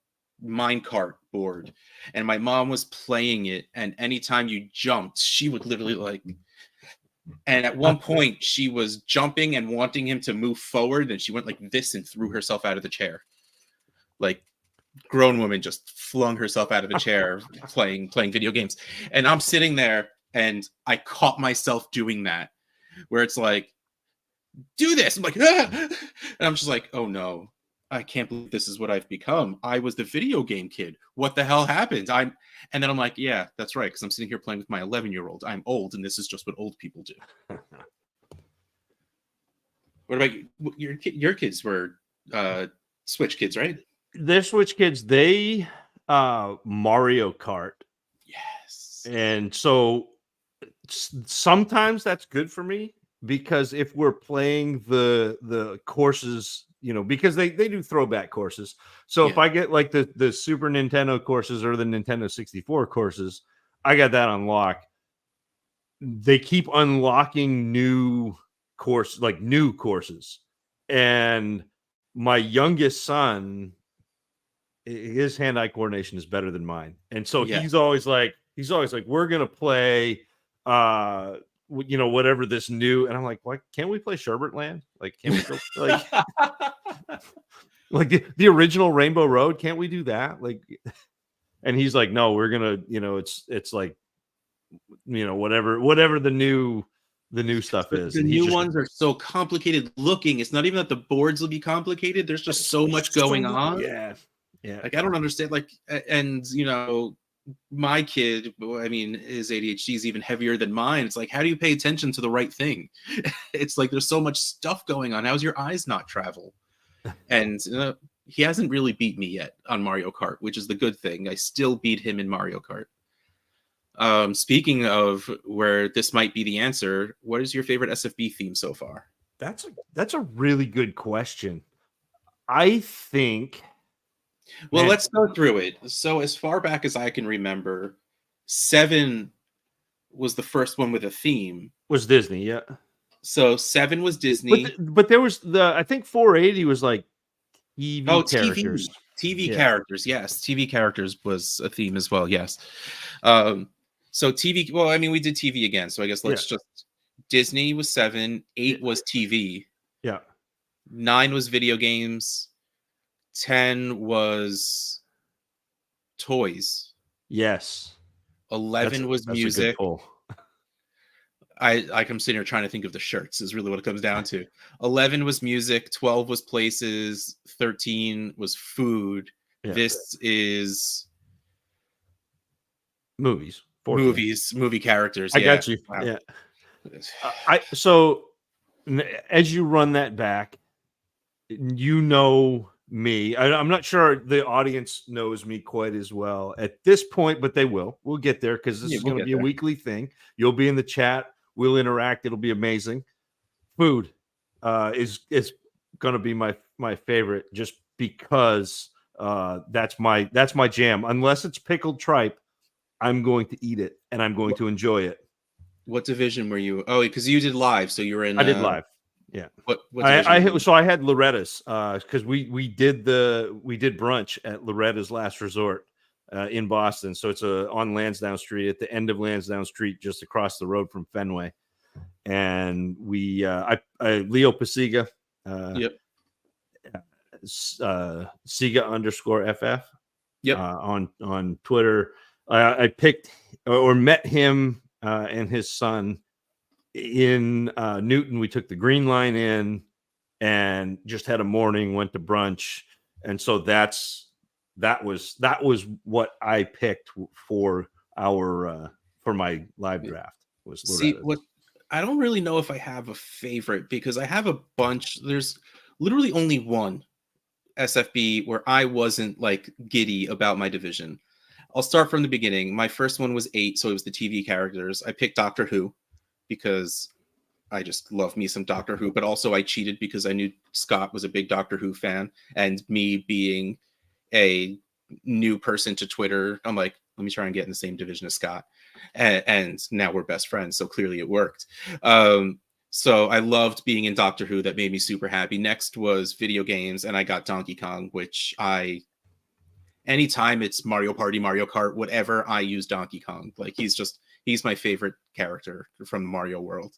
minecart board, and my mom was playing it, and anytime you jumped, she would literally like, and at one point she was jumping and wanting him to move forward, and she went like this and threw herself out of the chair. Like grown woman just flung herself out of a chair playing video games. And I'm sitting there and I caught myself doing that, where it's like, do this. I'm like, ah! And I'm just like, oh no. I can't believe this is what I've become. I was the video game kid. What the hell happened? And then I'm like, yeah, that's right, because I'm sitting here playing with my 11-year-old. I'm old, and this is just what old people do. What about you? Your kids were Switch kids, right? They're Switch kids. They Mario Kart. Yes. And so sometimes that's good for me, because if we're playing the courses, because they do throwback courses. So if I get like the Super Nintendo courses or the Nintendo 64 courses, I got that unlocked. They keep unlocking new courses. And my youngest son, his hand-eye coordination is better than mine. And so he's always like, we're going to play, whatever this new, and I'm like, why can't we play Sherbert Land? Like, can't we go like, like the original Rainbow Road? Can't we do that? Like, and he's like, no, we're going to, it's like, whatever the new stuff is. The new ones are so complicated looking. It's not even that the boards will be complicated. There's just so much going on. Yeah. Like, I don't understand. Like, and my kid, I mean, his ADHD is even heavier than mine. It's like, how do you pay attention to the right thing? It's like, there's so much stuff going on. How's your eyes not travel? And he hasn't really beat me yet on Mario Kart, which is the good thing. I still beat him in Mario Kart. Speaking of where this might be the answer, what is your favorite SFB theme so far? That's a really good question. I think. Well, let's go through it. So as far back as I can remember, 7 was the first one with a theme. Was Disney, yeah. So 7 was Disney. But there was I think 480 was like TV characters. TV characters, yes. TV characters was a theme as well, yes. So TV, well, I mean, we did TV again. So I guess let's just, Disney was 7, 8 was TV. Yeah. 9 was video games. 10 was toys. Yes. 11 was music. I'm sitting here trying to think of the shirts is really what it comes down to. 11 was music. 12 was places. 13 was food. Yeah. This is movies. Movie characters. I got you. Wow. Yeah. So as you run that back, me. I'm not sure the audience knows me quite as well at this point, but they will. We'll get there because this is going to be a weekly thing. You'll be in the chat. We'll interact. It'll be amazing. Food is going to be my favorite, just because that's my jam. Unless it's pickled tripe, I'm going to eat it and I'm going to enjoy it. What division were you? Oh, because you did live, so you were in. I did live. Yeah. What so I had Loretta's because we did brunch at Loretta's Last Resort in Boston. So it's on Lansdowne Street, at the end of Lansdowne Street, just across the road from Fenway. And we Leo Pasiga, Siga_FF, on Twitter. I picked or met him and his son in Newton. We took the Green Line in and just had a morning, went to brunch. And so that was what I picked for my live draft. I don't really know if I have a favorite, because I have a bunch. There's literally only one SFB where I wasn't like giddy about my division. I'll start from the beginning. My first one was 8, so it was the TV characters. I picked Doctor Who because I just love me some Doctor Who, but also I cheated because I knew Scott was a big Doctor Who fan, and me being a new person to Twitter, I'm like, let me try and get in the same division as Scott. And now we're best friends, so clearly it worked. So I loved being in Doctor Who. That made me super happy. Next was video games, and I got Donkey Kong, which anytime it's Mario Party, Mario Kart, whatever, I use Donkey Kong. Like, he's my favorite character from the Mario world.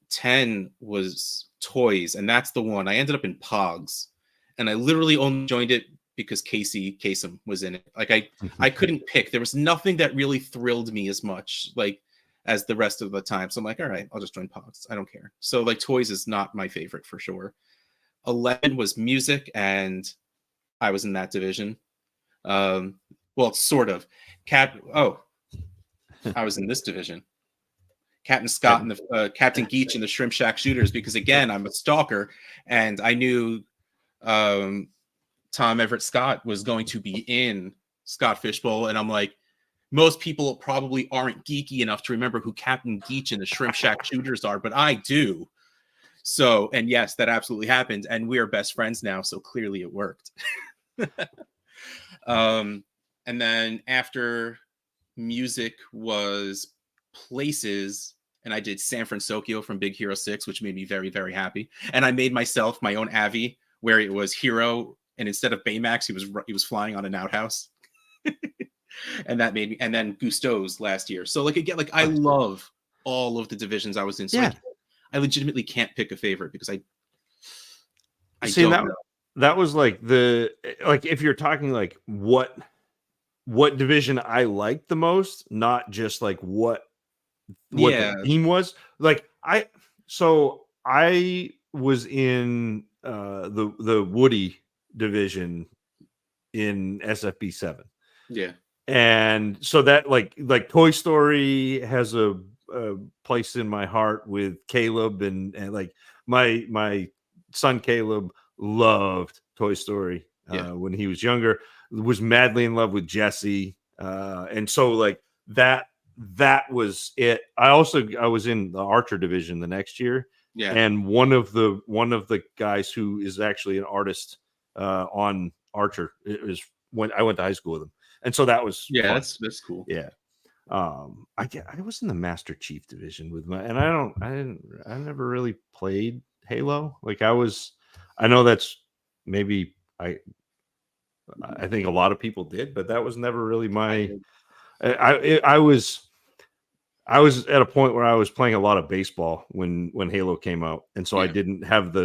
10 was toys, and that's the one. I ended up in Pogs, and I literally only joined it because Kasem was in it. Like, I couldn't pick. There was nothing that really thrilled me as much like as the rest of the time. So I'm like, all right, I'll just join Pogs. I don't care. So like, toys is not my favorite for sure. 11 was music, and I was in that division. Well, sort of. I was in this division. Captain Scott and the Captain Geach and the Shrimp Shack Shooters, because again, I'm a stalker, and I knew Tom Everett Scott was going to be in Scott Fishbowl, and I'm like, most people probably aren't geeky enough to remember who Captain Geach and the Shrimp Shack Shooters are, but I do. So, and yes, that absolutely happened, and we are best friends now, so clearly it worked. And then after music was places, and I did San Francisco from Big Hero 6, which made me very, very happy. And I made myself my own Avi, where it was Hero, and instead of Baymax, he was flying on an outhouse. And that made me, and then Gusteau's last year. So like again, like I love all of the divisions I was in. So Yeah. I legitimately can't pick a favorite because I see don't know. That was like if you're talking like what division I liked the most, not just like what the theme was. Like I was in the Woody division in SFB 7. Yeah. And so that like Toy Story has a place in my heart with Caleb, and like my son Caleb loved Toy Story when he was younger, was madly in love with Jesse, and so like that was it. I was in the Archer division the next year, and one of the guys who is actually an artist on Archer is when I went to high school with him. And so that was fun. That's cool. Yeah. I was in the Master Chief division with I never really played Halo. Like I know that's maybe I think a lot of people did, but that was never really my I was at a point where I was playing a lot of baseball when Halo came out. And so I didn't have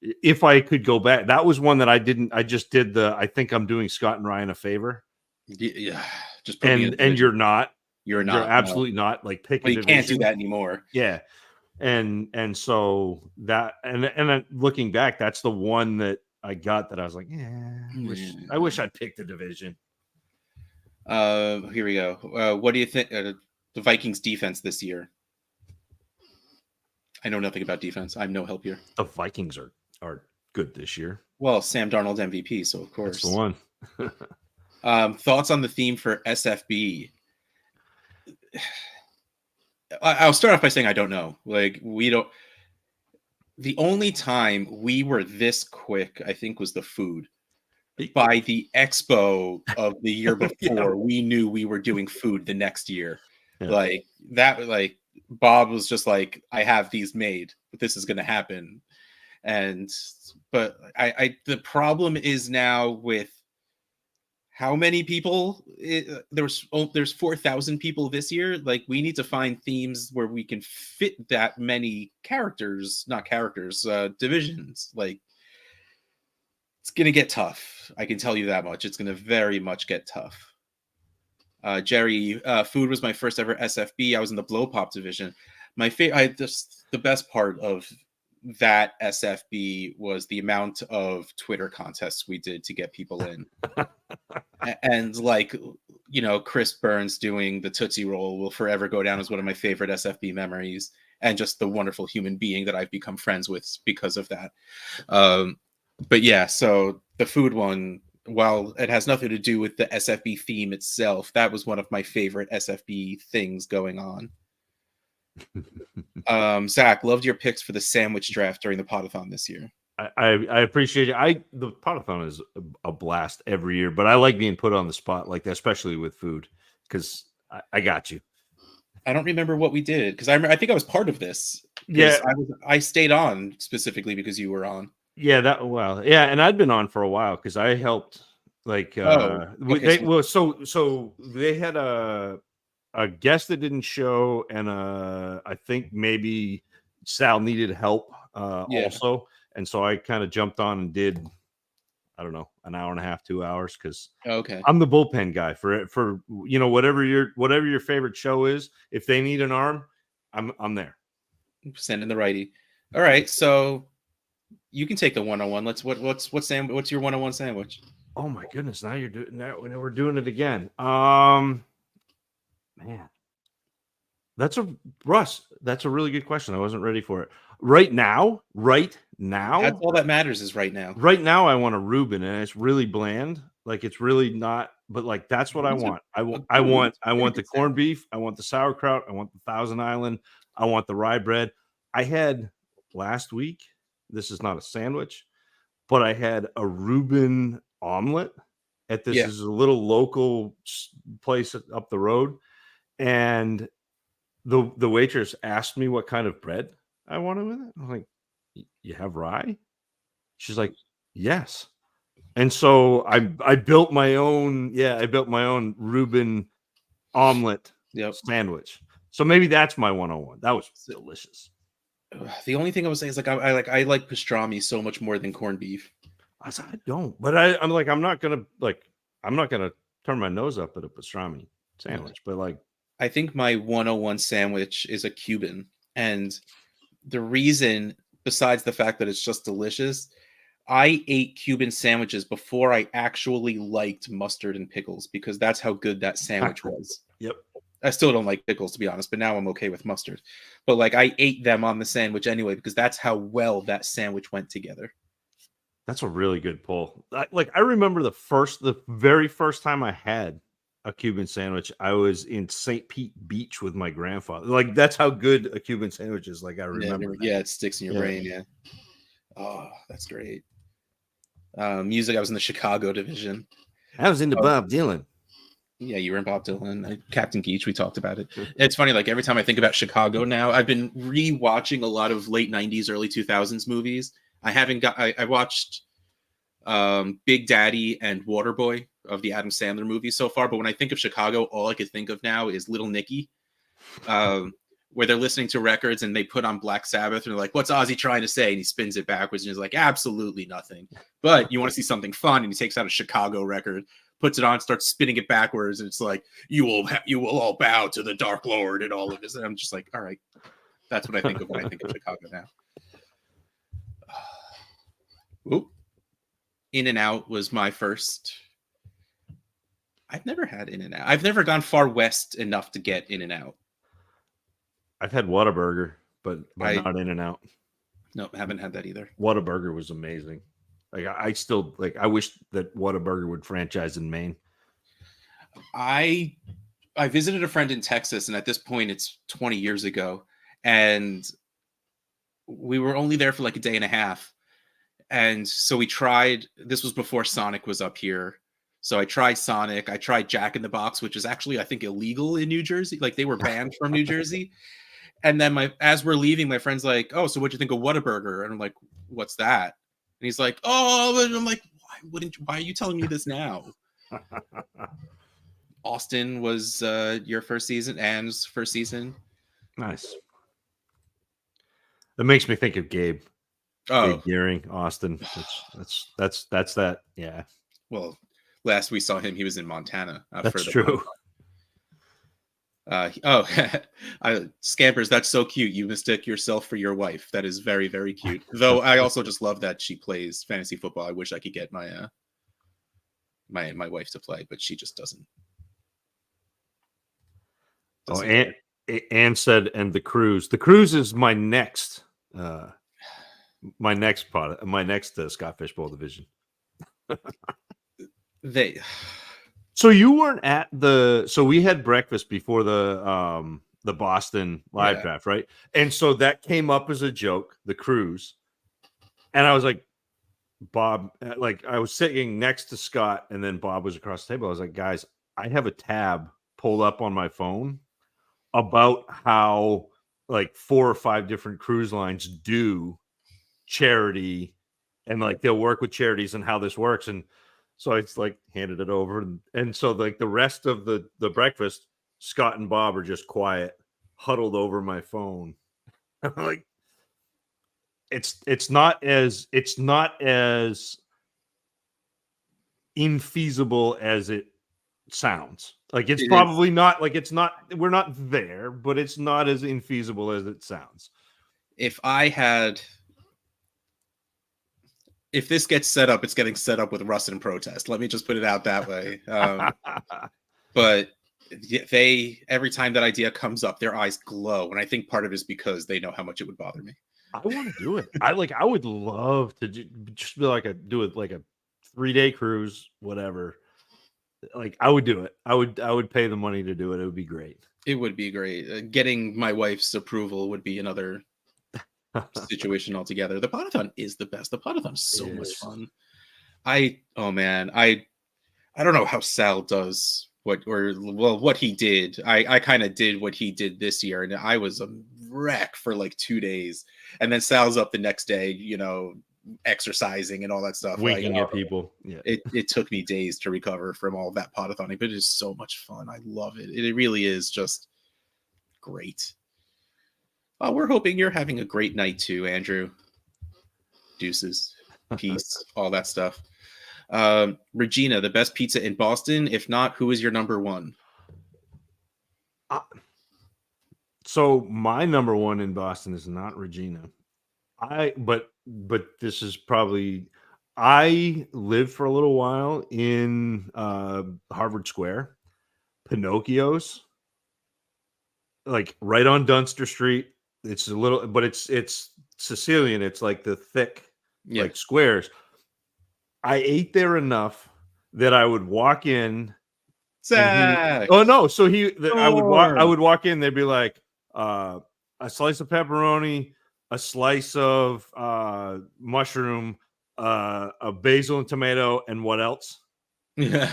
if I could go back, that was one that I just did I think I'm doing Scott and Ryan a favor. Yeah, just put me in and you're not. You're absolutely not. Like pick a division. You can't do that anymore. Yeah, and so that and looking back, that's the one that I got that I was like, I wish I'd picked a division. Here we go. What do you think the Vikings defense this year? I know nothing about defense. I'm no help here. The Vikings are good this year. Well, Sam Darnold MVP, so of course. That's the one. Thoughts on the theme for SFB? I'll start off by saying I don't know. Like the only time we were this quick, I think, was the food. By the expo of the year before, we knew we were doing food the next year. Like that, like Bob was just like, I have these made, but this is going to happen. But the problem is now with how many people there's 4,000 people this year. Like we need to find themes where we can fit that many divisions. Like it's going to get tough. I can tell you that much. It's going to very much get tough. Jerry, food was my first ever SFB. I was in the blow pop division. My favorite, the best part of that SFB was the amount of Twitter contests we did to get people in. And like, Chris Burns doing the Tootsie Roll will forever go down as one of my favorite SFB memories, and just the wonderful human being that I've become friends with because of that. But yeah, so the food one, while it has nothing to do with the SFB theme itself, that was one of my favorite SFB things going on. Zach, loved your picks for the sandwich draft during the Podathon this year. I appreciate it. The Podathon is a blast every year, but I like being put on the spot like that, especially with food, because I got you. I don't remember what we did because I think I was part of this. Yeah, I stayed on specifically because you were on. Yeah, and I'd been on for a while because I helped. Like, so they had a guest that didn't show, and I think maybe Sal needed help also, and so I kind of jumped on and did, I don't know, an hour and a half, 2 hours, because I'm the bullpen guy for whatever your favorite show is. If they need an arm, I'm there. Send in the righty. All right, so You can take the 101. What's your 101 sandwich? Oh my goodness! Now we're doing it again. Man, that's a really good question. I wasn't ready for it. Right now, That's all that matters is right now. Right now, I want a Reuben, and it's really bland. Like it's really not, but like that's what I want. I want the corned beef. I want the sauerkraut. I want the Thousand Island. I want the rye bread. I had last week. This is not a sandwich, but I had a Reuben omelet at this is a little local place up the road, and the waitress asked me what kind of bread I wanted with it. I'm like, you have rye? She's like, yes. And so I built my own, I built my own Reuben omelet sandwich. So maybe that's my 101. That was delicious. The only thing I would say is like I like pastrami so much more than corned beef. I don't, but I'm like I'm not gonna turn my nose up at a pastrami sandwich. But like I think my 101 sandwich is a Cuban, and the reason, besides the fact that it's just delicious, I ate Cuban sandwiches before I actually liked mustard and pickles because that's how good that sandwich was. Yep. I still don't like pickles, to be honest, but now I'm okay with mustard. But like I ate them on the sandwich anyway because that's how well that sandwich went together. That's a really good pull. I remember the very first time I had a Cuban sandwich, I was in St. Pete Beach with my grandfather. Like that's how good a Cuban sandwich is. Like I remember. Yeah, it sticks in your brain. Yeah. Oh, that's great. Music. I was in the Chicago division. I was into Bob Dylan. Yeah, you were in Bob Dylan. Captain Geach, we talked about it. It's funny, like every time I think about Chicago now, I've been re-watching a lot of late 90s, early 2000s movies. I watched Big Daddy and Waterboy of the Adam Sandler movies so far, but when I think of Chicago, all I could think of now is Little Nicky, where they're listening to records and they put on Black Sabbath and they're like, what's Ozzy trying to say? And he spins it backwards and he's like, absolutely nothing. But you want to see something fun, and he takes out a Chicago record, puts it on, starts spinning it backwards, and it's like, you will all bow to the Dark Lord and all of this. And I'm just like, all right, that's what I think of when I think of Chicago now. Oop. In-N-Out was my first. I've never had In-N-Out. I've never gone far west enough to get In-N-Out. I've had Whataburger, but not In-N-Out. No, haven't had that either. Whataburger was amazing. Like I still like. I wish that Whataburger would franchise in Maine. I visited a friend in Texas, and at this point, it's 20 years ago, and we were only there for like a day and a half. And so we tried. This was before Sonic was up here. So I tried Sonic. I tried Jack in the Box, which is actually, I think, illegal in New Jersey. Like they were banned from New Jersey. And then as we're leaving, my friend's like, "Oh, so what'd you think of Whataburger?" And I'm like, "What's that?" And he's like, "Oh," and I'm like, why are you telling me this now? Austin was your first season, Anne's first season. Nice. That makes me think of Gabe. Gabe Gearing, Austin. That's that. Yeah. Well, last we saw him, he was in Montana. That's true. Scampers, that's so cute. You mistook yourself for your wife. That is very, very cute. Though I also just love that she plays fantasy football. I wish I could get my my wife to play, but she just doesn't. Anne said, and the cruise. The cruise is my next product, my next Scott Fishbowl division. So you weren't at so we had breakfast before the Boston live draft, right? And so that came up as a joke, the cruise. And I was like, Bob, like I was sitting next to Scott, and then Bob was across the table. I was like, guys, I have a tab pulled up on my phone about how like 4 or 5 different cruise lines do charity, and like they'll work with charities and how this works. And so I like handed it over, and so like the rest of the breakfast, Scott and Bob are just quiet, huddled over my phone. I'm like, it's not as infeasible as it sounds. Like it's probably not. Like it's not. We're not there, but it's not as infeasible as it sounds. If I had if this gets set up, it's getting set up with Russ in protest. Let me just put it out that way. But they, every time that idea comes up, their eyes glow, and I think part of it is because they know how much it would bother me. I want to do it. I would love to just be like do it like a 3-day cruise, whatever. Like I would do it. I would pay the money to do it. It would be great. It would be great. Getting my wife's approval would be another situation altogether. The Podathon is the best. The Podathon is so much fun. Oh man, I don't know how Sal does what he did. I kind of did what he did this year, and I was a wreck for like 2 days, and then Sal's up the next day, you know, exercising and all that stuff, winking at people. Yeah, it took me days to recover from all of that Podathoning, but it is so much fun. I love it. It really is just great. We're hoping you're having a great night too, Andrew. Deuces, peace, all that stuff. Regina, the best pizza in Boston. If not, who is your number one? So my number one in Boston is not Regina. But this is probably, I lived for a little while in Harvard Square, Pinocchio's, like right on Dunster Street. It's a little, but it's Sicilian. It's like the thick, like squares. I ate there enough that I would walk in. Zach. I would walk in. They'd be like, a slice of pepperoni, a slice of mushroom, a basil and tomato, and what else? And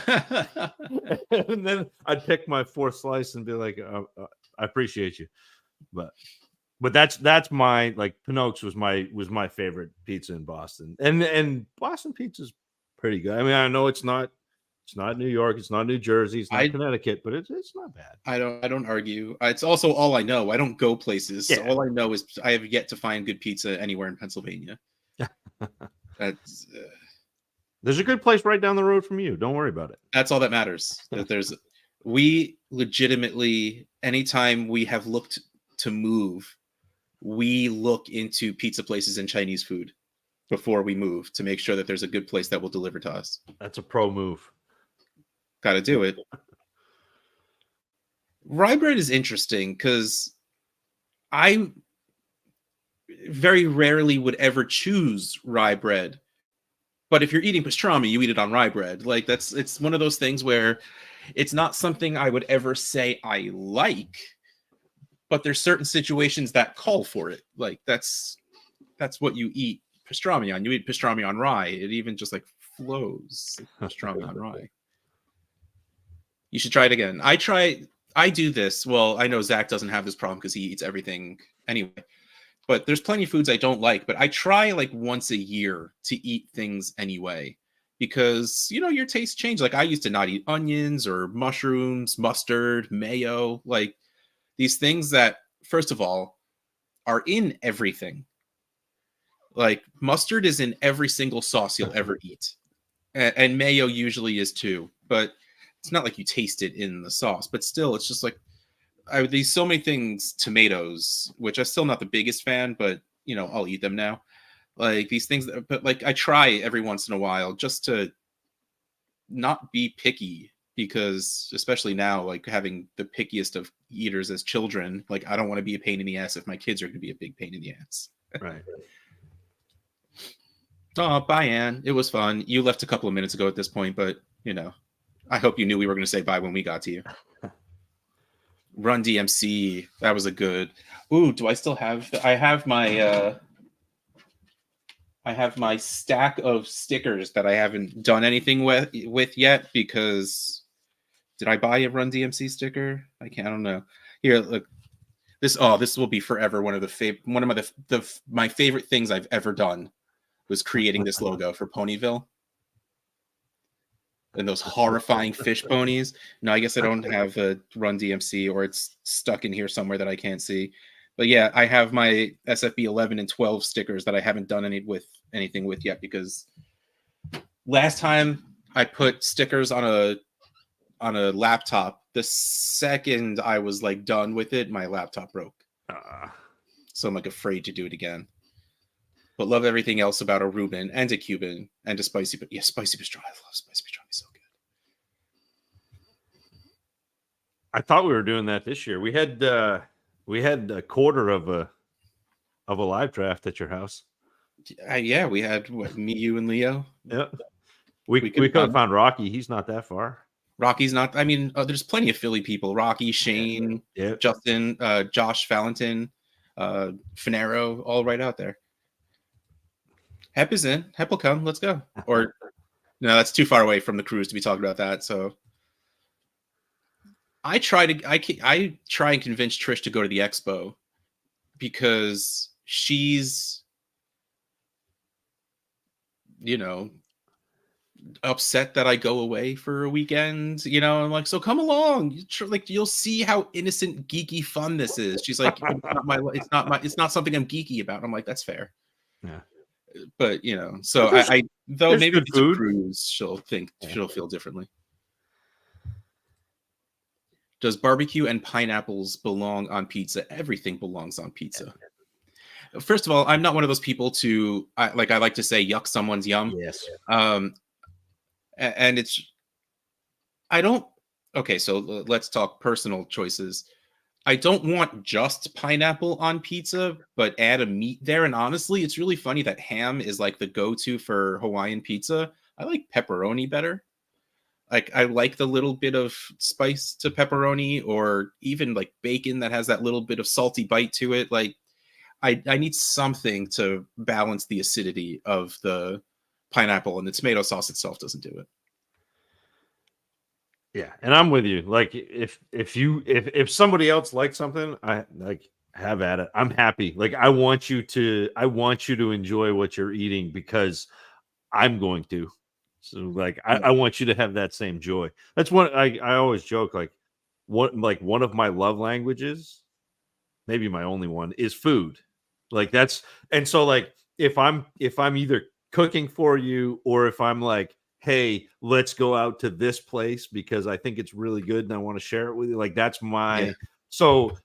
then I'd pick my fourth slice and be like, I appreciate you, but that's my, like, Pinocchio's was my favorite pizza in Boston, and Boston pizza's pretty good. I mean, I know it's not New York, it's not New Jersey, it's not Connecticut, but it's not bad. I don't argue. It's also all I know. I don't go places. Yeah. So all I know is I have yet to find good pizza anywhere in Pennsylvania. That's there's a good place right down the road from you. Don't worry about it. That's all that matters. That we legitimately, anytime we have looked to move, we look into pizza places and Chinese food before we move to make sure that there's a good place that will deliver to us. That's a pro move. Got to do it. Rye bread is interesting because I very rarely would ever choose rye bread. But if you're eating pastrami, you eat it on rye bread. Like it's one of those things where it's not something I would ever say I like, but there's certain situations that call for it. Like that's what you eat pastrami on. You eat pastrami on rye. It even just like flows. Pastrami on rye. You should try it again. I do this. Well, I know Zach doesn't have this problem because he eats everything anyway. But there's plenty of foods I don't like. But I try like once a year to eat things anyway. Because, you know, your tastes change. Like I used to not eat onions or mushrooms, mustard, mayo. Like these things that, first of all, are in everything. Like mustard is in every single sauce you'll ever eat. And mayo usually is too. But it's not like you taste it in the sauce, but still, it's just like these so many things. Tomatoes, which I'm still not the biggest fan, but you know, I'll eat them now. Like these things, but like I try every once in a while just to not be picky, because especially now, like having the pickiest of eaters as children, like I don't want to be a pain in the ass if my kids are going to be a big pain in the ass. Right. Oh, bye, Anne. It was fun. You left a couple of minutes ago at this point, but you know. I hope you knew we were going to say bye when we got to you. Run DMC. That was a good. Ooh, do I still have? I have my stack of stickers that I haven't done anything with yet because did I buy a Run DMC sticker? I don't know. Here, look. This will be forever one of my favorite things I've ever done was creating this logo for Ponyville. And those horrifying fish ponies. No, I guess I don't have a Run DMC, or it's stuck in here somewhere that I can't see. But yeah, I have my SFB 11 and 12 stickers that I haven't done anything with yet, because last time I put stickers on a laptop, the second I was like done with it, my laptop broke. So I'm like afraid to do it again. but love everything else about a Reuben and a Cuban and a spicy. But yeah, spicy pastrami. I love spicy pastrami. So good. I thought we were doing that this year. We had a quarter of a live draft at your house. Yeah, we had me, you, and Leo. Yeah, we could have found Rocky. He's not that far. Rocky's not. I mean, there's plenty of Philly people. Rocky, Shane, Justin, Josh Valentin, Finero, all right out there. Hep is in. Hep will come. Let's go. Or no, that's too far away from the cruise to be talking about that. So I try and convince Trish to go to the expo because she's, upset that I go away for a weekend. I'm like, so come along. Like, you'll see how innocent, geeky fun this is. She's like, it's not something I'm geeky about. I'm like, that's fair. Yeah. But so I though maybe if it's food. a cruise, she'll feel differently. Does barbecue and pineapples belong on pizza? Everything belongs on pizza. First of all, I'm not one of those people I like to say yuck someone's yum. Yes. And okay, so let's talk personal choices. I don't want just pineapple on pizza, but add a meat there. And honestly, it's really funny that ham is like the go-to for Hawaiian pizza. I like pepperoni better. Like, I like the little bit of spice to pepperoni, or even like bacon that has that little bit of salty bite to it. Like, I need something to balance the acidity of the pineapple, and the tomato sauce itself doesn't do it. Yeah, and I'm with you. Like, if somebody else likes something, I like, have at it. I'm happy. Like, I want you to enjoy what you're eating because I'm going to. So like, I want you to have that same joy. That's what I always joke, like, one of my love languages, maybe my only one, is food. Like, and so like, if I'm either cooking for you, or if I'm like, hey, let's go out to this place because I think it's really good and I want to share it with you. Like, that's my so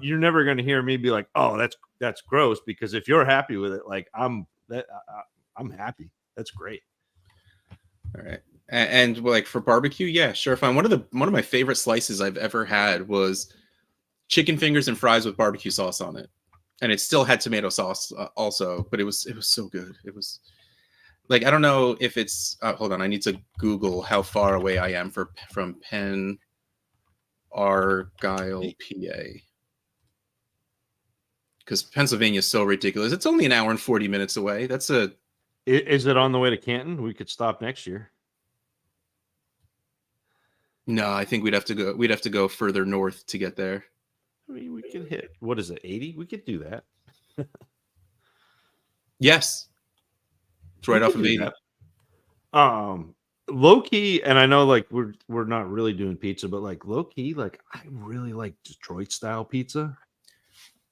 you're never going to hear me be like, oh, that's gross, because if you're happy with it, like, I'm happy. That's great. All right. And like, for barbecue, yeah, sure, fine. One of my favorite slices I've ever had was chicken fingers and fries with barbecue sauce on it. And it still had tomato sauce also, but it was so good. It was like, I don't know if it's hold on, I need to Google how far away I am from Penn Argyle, PA. Because Pennsylvania is so ridiculous. It's only an hour and 40 minutes away. Is it on the way to Canton? We could stop next year. No, I think we'd have to go further north to get there. I mean, we could hit, what is it, 80? We could do that. Yes. It's right off of 80. Low key, and I know like we're not really doing pizza, but like low key, like I really like Detroit style pizza.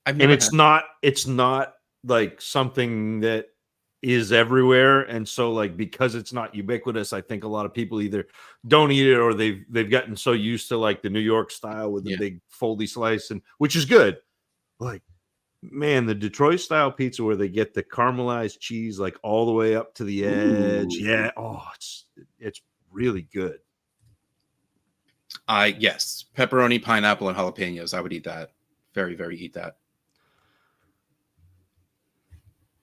And it's not like something that is everywhere, and so like, because it's not ubiquitous, I think a lot of people either don't eat it, or they've gotten so used to like the New York style with the big foldy slice, and which is good. Like, man, the Detroit style pizza where they get the caramelized cheese like all the way up to the edge. Ooh. Yeah. Oh, it's really good. Yes. Pepperoni, pineapple, and jalapenos. I would eat that. Very, very eat that.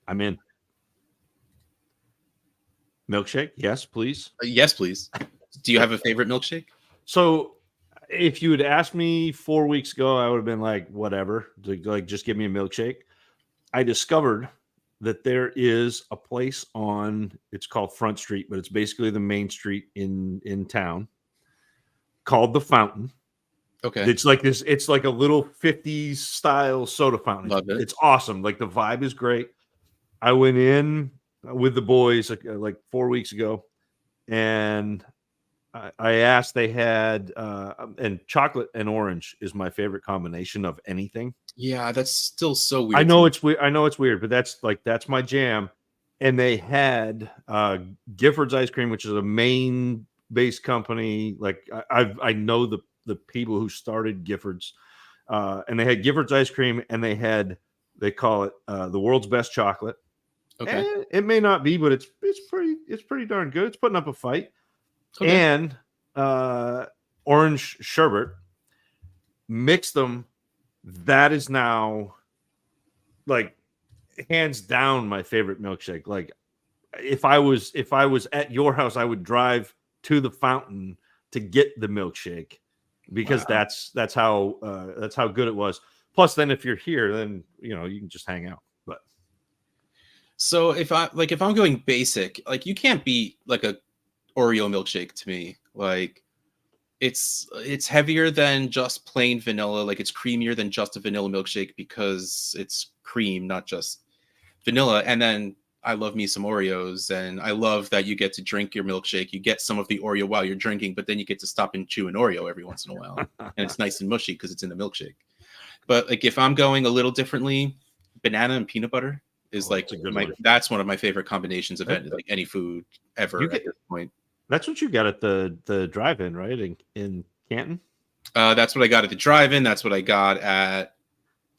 I'm in. Milkshake? Yes, please. Yes, please. Do you have a favorite milkshake? So if you had asked me 4 weeks ago, I would have been like, whatever, like, just give me a milkshake. I discovered that there is a place it's called Front Street, but it's basically the main street in town, called The Fountain. Okay. It's like this. It's like a little 50s style soda fountain. Love it. It's awesome. Like, the vibe is great. I went in with the boys like 4 weeks ago, and I asked, they had and chocolate and orange is my favorite combination of anything. Yeah, that's still so weird. I know it's weird, but that's my jam. And they had Gifford's ice cream, which is a Maine-based company. Like, I know the people who started Gifford's, and they had Gifford's ice cream, and they call it the world's best chocolate. Okay. It may not be, but it's pretty darn good. It's putting up a fight. Okay. And orange sherbet, mix them. That is now like hands down my favorite milkshake. Like if I was at your house, I would drive to the fountain to get the milkshake because Wow. that's how good it was. Plus, then if you're here, then you can just hang out. But So if I'm going basic, like you can't beat like a Oreo milkshake to me. Like it's heavier than just plain vanilla. Like it's creamier than just a vanilla milkshake because it's cream, not just vanilla. And then I love me some Oreos, and I love that you get to drink your milkshake. You get some of the Oreo while you're drinking, but then you get to stop and chew an Oreo every once in a while, and it's nice and mushy because it's in the milkshake. But like if I'm going a little differently, banana and peanut butter is like that's a good one. that's one of my favorite combinations of like any food ever at this point. That's what you got at the drive-in, right? In Canton. That's what I got at the drive-in. That's what I got at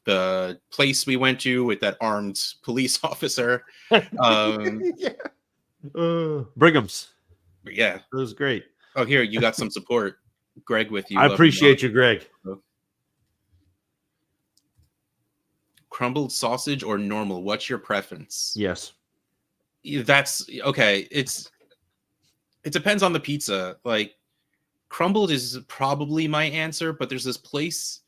the place we went to with that armed police officer. Yeah. Brigham's. Yeah, It was great. Oh, here you got some support, Greg, with you. I appreciate you, Greg. Crumbled sausage or normal? What's your preference? Yes. That's okay. It depends on the pizza. Like crumbled is probably my answer, but there's this place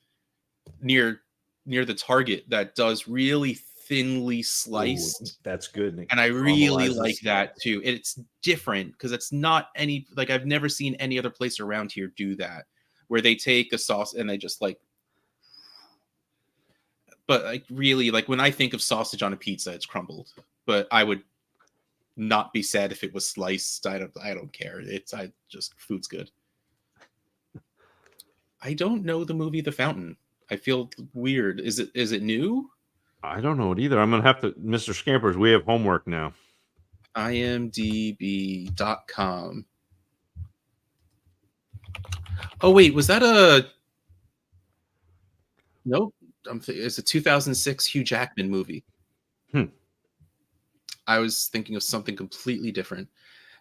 near the Target that does really thinly sliced. Ooh, that's good. And I really like that too. It's different because it's not any like I've never seen any other place around here do that, where they take a sauce and they just like. But like really, like when I think of sausage on a pizza, it's crumbled. But I would not be sad if it was sliced. I don't care. Food's good. I don't know the movie The Fountain. I feel weird. Is it new? I don't know it either. I'm gonna have to, Mr. Scampers. We have homework now. IMDb.com. Oh wait, was that a? Nope. It's a 2006 Hugh Jackman movie. I was thinking of something completely different.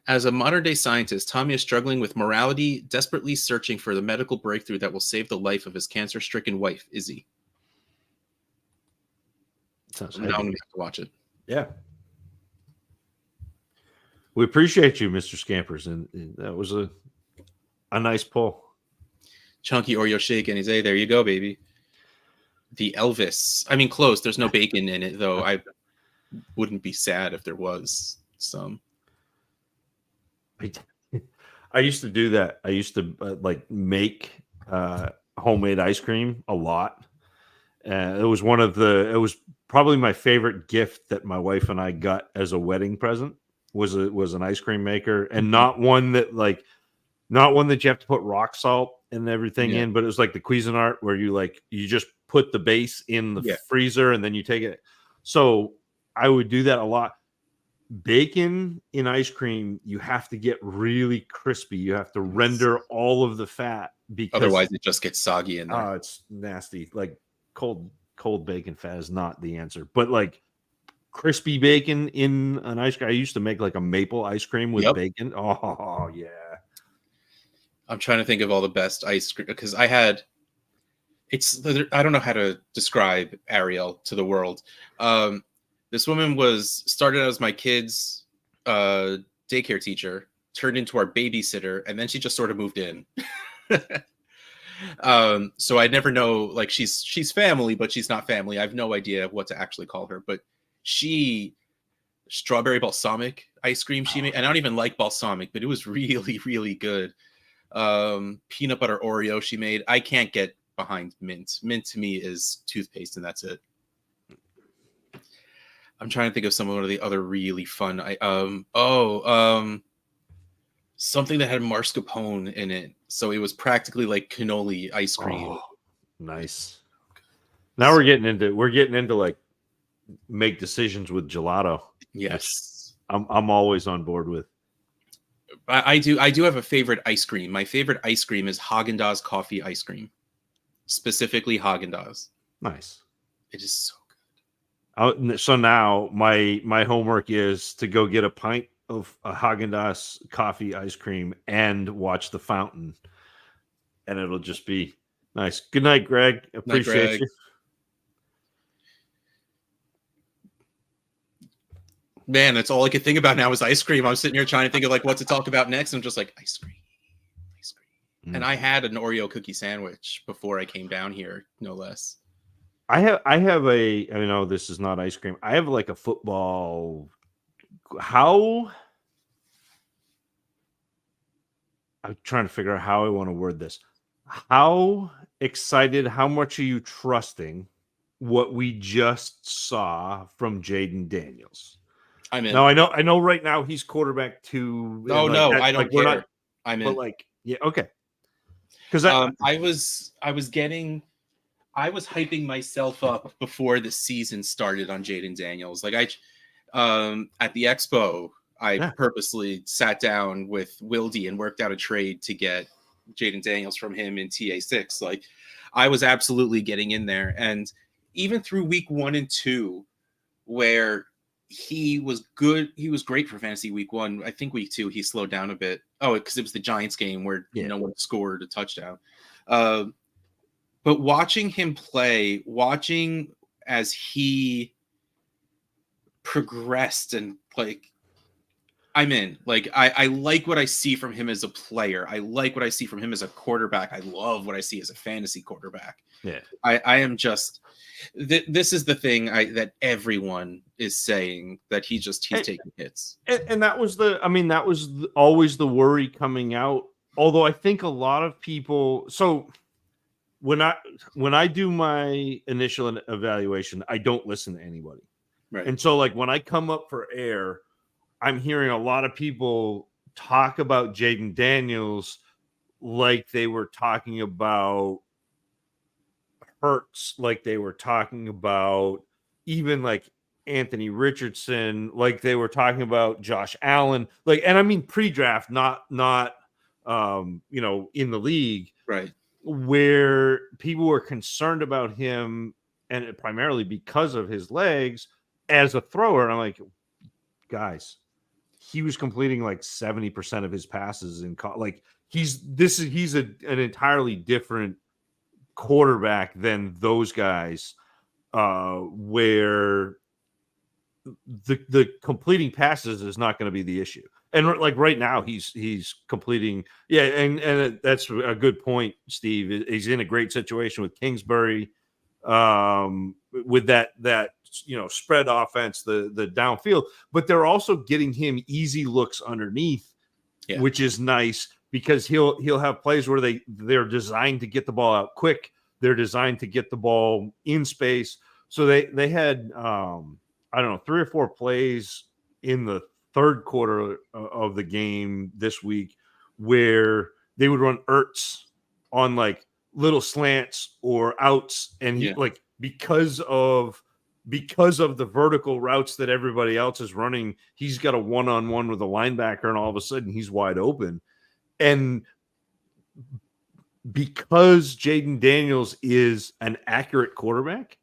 As a modern-day scientist, Tommy is struggling with morality, desperately searching for the medical breakthrough that will save the life of his cancer-stricken wife, Izzy. Now I'm going to have to watch it. Yeah. We appreciate you, Mr. Scampers, and that was a nice pull. Chunky Oreo shake, and he's there you go, baby. The Elvis. I mean, close. There's no bacon in it, though. I wouldn't be sad if there was some. I used to do that. I used to make homemade ice cream a lot. It was probably my favorite gift that my wife and I got as a wedding present was an ice cream maker, and not one that you have to put rock salt and everything in, but it was like the Cuisinart where you just put the base in the freezer and then you take it. So I would do that a lot. Bacon in ice cream, you have to get really crispy. You have to render all of the fat because otherwise it just gets soggy in there. Oh, it's nasty. Like cold bacon fat is not the answer, but like crispy bacon in an ice cream. I used to make like a maple ice cream with bacon. Oh yeah. I'm trying to think of all the best ice cream because I don't know how to describe Ariel to the world. This woman started out as my kid's daycare teacher, turned into our babysitter, and then she just sort of moved in. So I never know, like she's family, but she's not family. I have no idea what to actually call her. But strawberry balsamic ice cream she made, and I don't even like balsamic, but it was really, really good. Peanut butter Oreo she made. I can't get behind mint. Mint to me is toothpaste, and that's it. I'm trying to think of some of the other really fun. Something that had mascarpone in it, so it was practically like cannoli ice cream. Oh, nice. Now we're getting into like make decisions with gelato. Yes, I'm always on board with. I do have a favorite ice cream. My favorite ice cream is Haagen-Dazs coffee ice cream, specifically Haagen-Dazs. Nice. It is so good. So now my homework is to go get a pint of a Haagen-Dazs coffee ice cream and watch the fountain, and it'll just be nice. Good night, Greg. Night, Appreciate Greg. you. Man, that's all I could think about now is ice cream. I was sitting here trying to think of like what to talk about next. I'm just like ice cream, ice cream. And I had an Oreo cookie sandwich before I came down here, no less. I have a, I know this is not ice cream. I have like a football. I'm trying to figure out how I want to word this. How excited, how much are you trusting what we just saw from Jaden Daniels? I'm in. Now I know right now he's quarterback 2. Oh, like no, that, I don't like we're care. not, I'm in. but like, yeah, okay. Because I was hyping myself up before the season started on Jaden Daniels. Like at the expo, I purposely sat down with Wildy and worked out a trade to get Jaden Daniels from him in TA6. Like I was absolutely getting in there. And even through week 1 and 2, where he was good, he was great for fantasy week 1. I think week 2 he slowed down a bit. Oh, because it was the Giants game where no one scored a touchdown. But watching him play, watching as he progressed and like, I'm in. Like, I like what I see from him as a player. I like what I see from him as a quarterback. I love what I see as a fantasy quarterback. Yeah. I am just, this is the thing that everyone is saying, that he's taking hits. And that was always the worry coming out. Although I think a lot of people, so when I do my initial evaluation, I don't listen to anybody. Right. And so like when I come up for air, I'm hearing a lot of people talk about Jaden Daniels like they were talking about Hurts, like they were talking about even like Anthony Richardson, like they were talking about Josh Allen, like, and I mean pre-draft, not in the league, right, where people were concerned about him, and primarily because of his legs as a thrower. And I'm like, guys, he was completing like 70% of his passes in like he's an entirely different quarterback than those guys, where the completing passes is not going to be the issue. And like right now he's completing. Yeah. And that's a good point, Steve. He's in a great situation with Kingsbury, with that spread offense, the downfield, but they're also getting him easy looks underneath, which is nice, because he'll have plays where they're designed to get the ball out quick. They're designed to get the ball in space. So they had 3 or 4 plays in the third quarter of the game this week where they would run Ertz on like little slants or outs, and he like because of the vertical routes that everybody else is running, he's got a one-on-one with a linebacker, and all of a sudden he's wide open. And because Jaden Daniels is an accurate quarterback,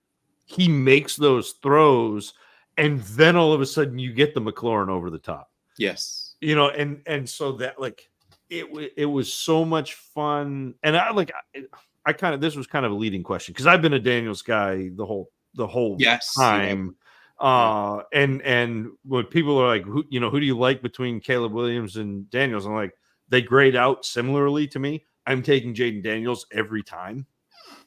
he makes those throws, and then all of a sudden you get the McLaurin over the top. Yes. And so that like it was so much fun. And I kind of, this was kind of a leading question, because I've been a Daniels guy the whole time. And when people are like, who do you like between Caleb Williams and Daniels? I'm like, they grade out similarly to me. I'm taking Jaden Daniels every time.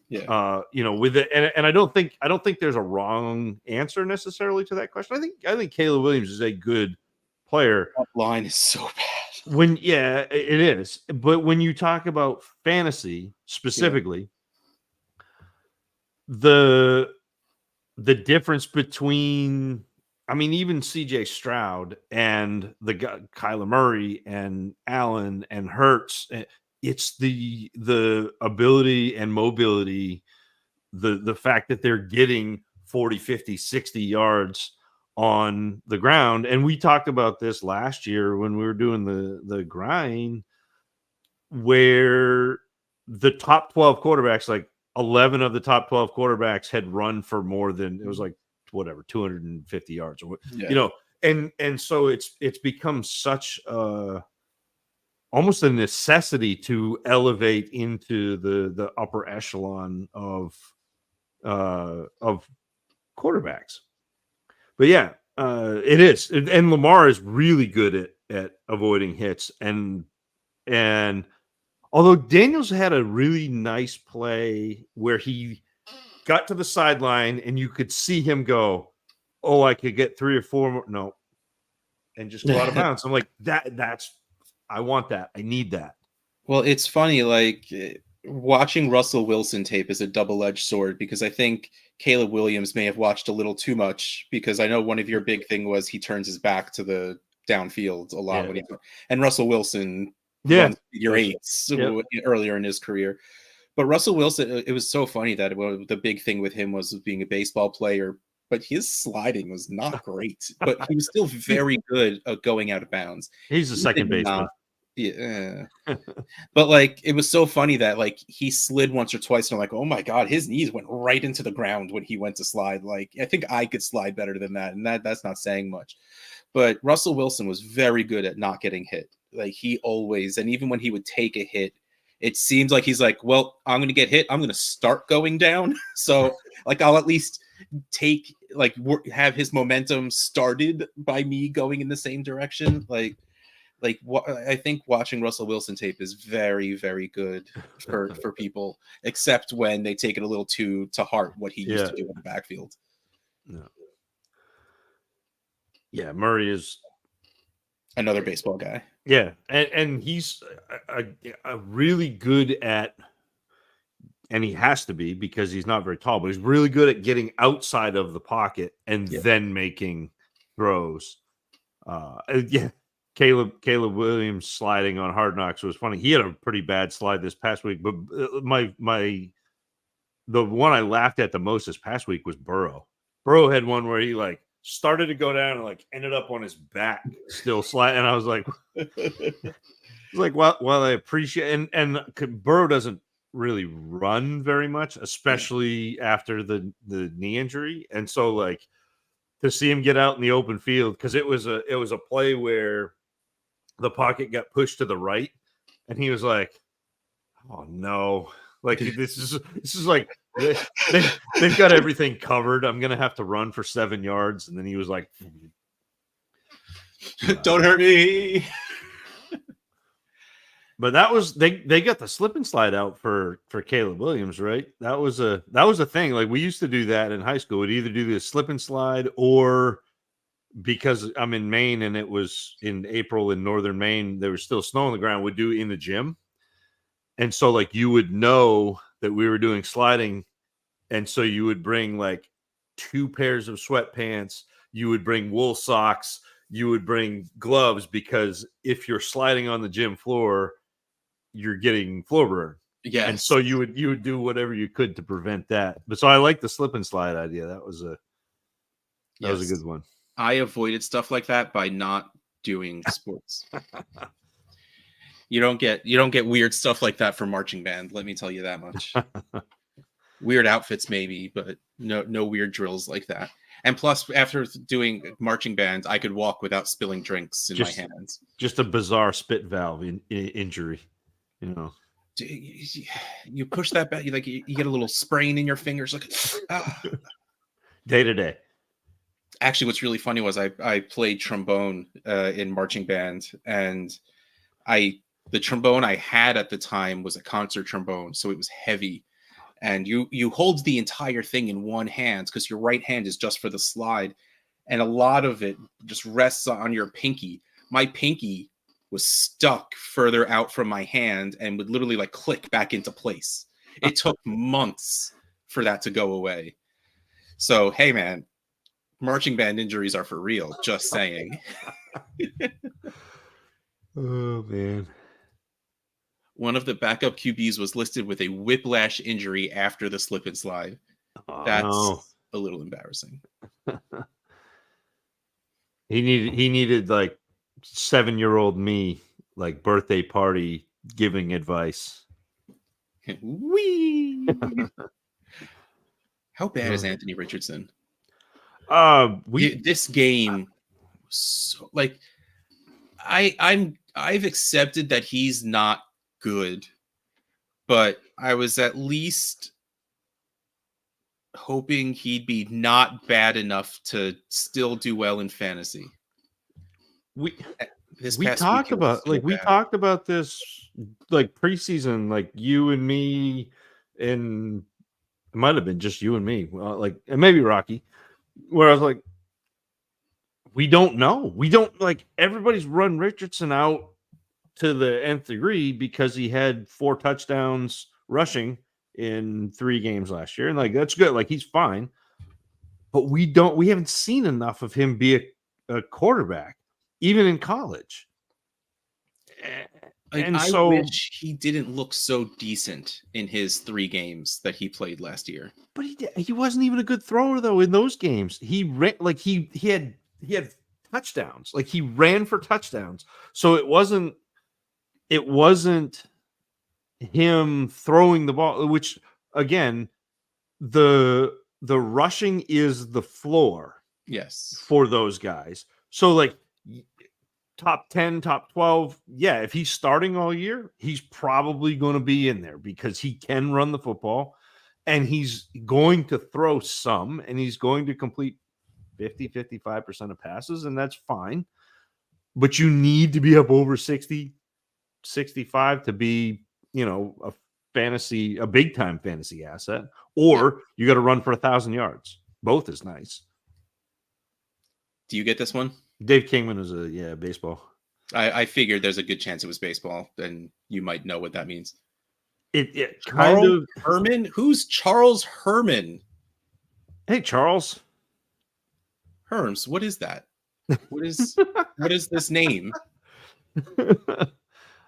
Yeah. With it, and I don't think there's a wrong answer necessarily to that question. I think Caleb Williams is a good player. That line is so bad. It is. But when you talk about fantasy specifically, the difference between, I mean, even CJ Stroud and the guy, Kyler Murray and Allen and Hurts, it's the ability and mobility, the fact that they're getting 40, 50, 60 yards on the ground. And we talked about this last year when we were doing the grind, where the top 12 quarterbacks, like 11 of the top 12 quarterbacks had run for more than, it was like whatever 250 yards or Yeah. and so it's become such almost a necessity to elevate into the upper echelon of quarterbacks. But yeah, it is, and Lamar is really good at avoiding hits, and although Daniels had a really nice play where he got to the sideline and you could see him go, "Oh, I could get 3 or 4 more." No, and just go out of bounds. I'm like, that's I want that. I need that. Well, it's funny, like watching Russell Wilson tape is a double-edged sword because I think Caleb Williams may have watched a little too much because I know one of your big thing was he turns his back to the downfield a lot Yeah. when and Russell Wilson Yeah. runs figure eights Yep. earlier in his career. But Russell Wilson, it was so funny that the big thing with him was being a baseball player, but his sliding was not great. But he was still very good at going out of bounds. He's a second baseman. Yeah. But like it was so funny that like he slid once or twice, and I'm like, oh my god, his knees went right into the ground when he went to slide. Like I think I could slide better than that, and that's not saying much. But Russell Wilson was very good at not getting hit. Like he always, and even when he would take a hit, it seems like he's like, well, I'm going to get hit. I'm going to start going down. So like I'll at least have his momentum started by me going in the same direction. I think watching Russell Wilson tape is very, very good for people, except when they take it a little too to heart what he used to do in the backfield. No. Yeah, Murray is another baseball guy. Yeah, and he's a really good at, and he has to be because he's not very tall, but he's really good at getting outside of the pocket and then making throws. Yeah, Caleb Williams sliding on Hard Knocks was funny. He had a pretty bad slide this past week, but the one I laughed at the most this past week was Burrow. Burrow had one where he like started to go down and like ended up on his back still sliding, and I was like, while I appreciate and Burrow doesn't really run very much, especially after the knee injury, and so like to see him get out in the open field because it was a play where the pocket got pushed to the right, and he was like, "Oh no!" Like this is like they've got everything covered. I'm gonna have to run for 7 yards, and then he was like, "Don't hurt me." But that was they got the slip and slide out for Caleb Williams, right? That was a thing. Like we used to do that in high school. We'd either do the slip and slide, or because I'm in Maine and it was in April in northern Maine, there was still snow on the ground. We'd do in the gym. And so like you would know that we were doing sliding. And so you would bring like 2 pairs of sweatpants, you would bring wool socks, you would bring gloves, because if you're sliding on the gym floor, you're getting floor burn. Yes. And so you would do whatever you could to prevent that. But so I like the slip and slide idea. That was a good one. I avoided stuff like that by not doing sports. You don't get weird stuff like that for marching band. Let me tell you that much. Weird outfits maybe, but no weird drills like that. And plus, after doing marching band, I could walk without spilling drinks in my hands. Just a bizarre spit valve injury, you know. You push that back, you get a little sprain in your fingers, like day to day. Actually, what's really funny was I played trombone in marching band, and the trombone I had at the time was a concert trombone, so it was heavy. And you hold the entire thing in one hand because your right hand is just for the slide, and a lot of it just rests on your pinky. My pinky was stuck further out from my hand and would literally like click back into place. It took months for that to go away. So hey man, marching band injuries are for real, just saying. Oh man. One of the backup QBs was listed with a whiplash injury after the slip and slide. That's a little embarrassing. He needed like 7-year-old me, like birthday party giving advice. Wee. How bad is Anthony Richardson? This game, so like I've accepted that he's not good, but I was at least hoping he'd be not bad enough to still do well in fantasy. We This we past talked week, about so like we bad. talked about this like preseason, like you and me, and it might have been just you and me, like, and maybe Rocky, where I was like, we don't know. We don't, like, everybody's run Richardson out to the nth degree because he had 4 touchdowns rushing in 3 games last year, and like that's good. Like he's fine, but we haven't seen enough of him be a quarterback, even in college. Like, And I so, wish he didn't look so decent in his 3 games that he played last year. but he wasn't even a good thrower though in those games. He ran like he had touchdowns. Like he ran for touchdowns. So it wasn't him throwing the ball, which again, the rushing is the floor Yes. for those guys. So like top 10, top 12, yeah, if he's starting all year, he's probably going to be in there because he can run the football and he's going to throw some and he's going to complete 50-55% of passes, and that's fine. But you need to be up over 60-65 to be, a big time fantasy asset, or you got to run for 1,000 yards. Both is nice. Do you get this one? Dave Kingman is baseball. I figured there's a good chance it was baseball, and you might know what that means. It kind Charles of Herman? Who's Charles Herman? Hey, Charles. Herms, what is that? What is this name?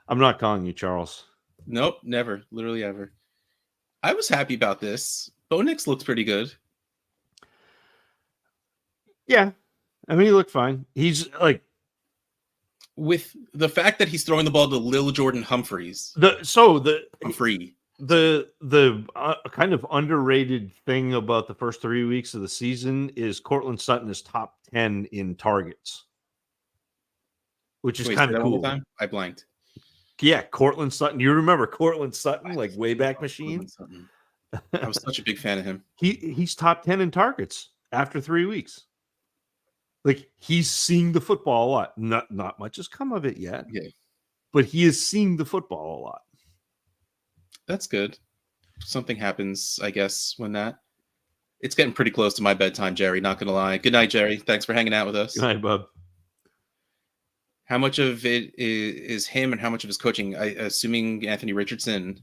I'm not calling you Charles. Nope, never. Literally ever. I was happy about this. Bo Nix looks pretty good. Yeah. I mean, he looked fine. He's like, with the fact that he's throwing the ball to Lil Jordan Humphreys. Humphrey. The kind of underrated thing about the first 3 weeks of the season is Cortland Sutton is top 10 in targets, which is kind of cool. I blanked. Yeah, Cortland Sutton. You remember Cortland Sutton, like Wayback Machine? I was such a big fan of him. He's top 10 in targets after 3 weeks. Like he's seeing the football a lot. Not much has come of it yet. Yeah. But he is seeing the football a lot. That's good. Something happens, I guess, when it's getting pretty close to my bedtime, Jerry, not gonna lie. Good night, Jerry. Thanks for hanging out with us. Good night, bub. How much of it is him and how much of his coaching? Assuming Anthony Richardson.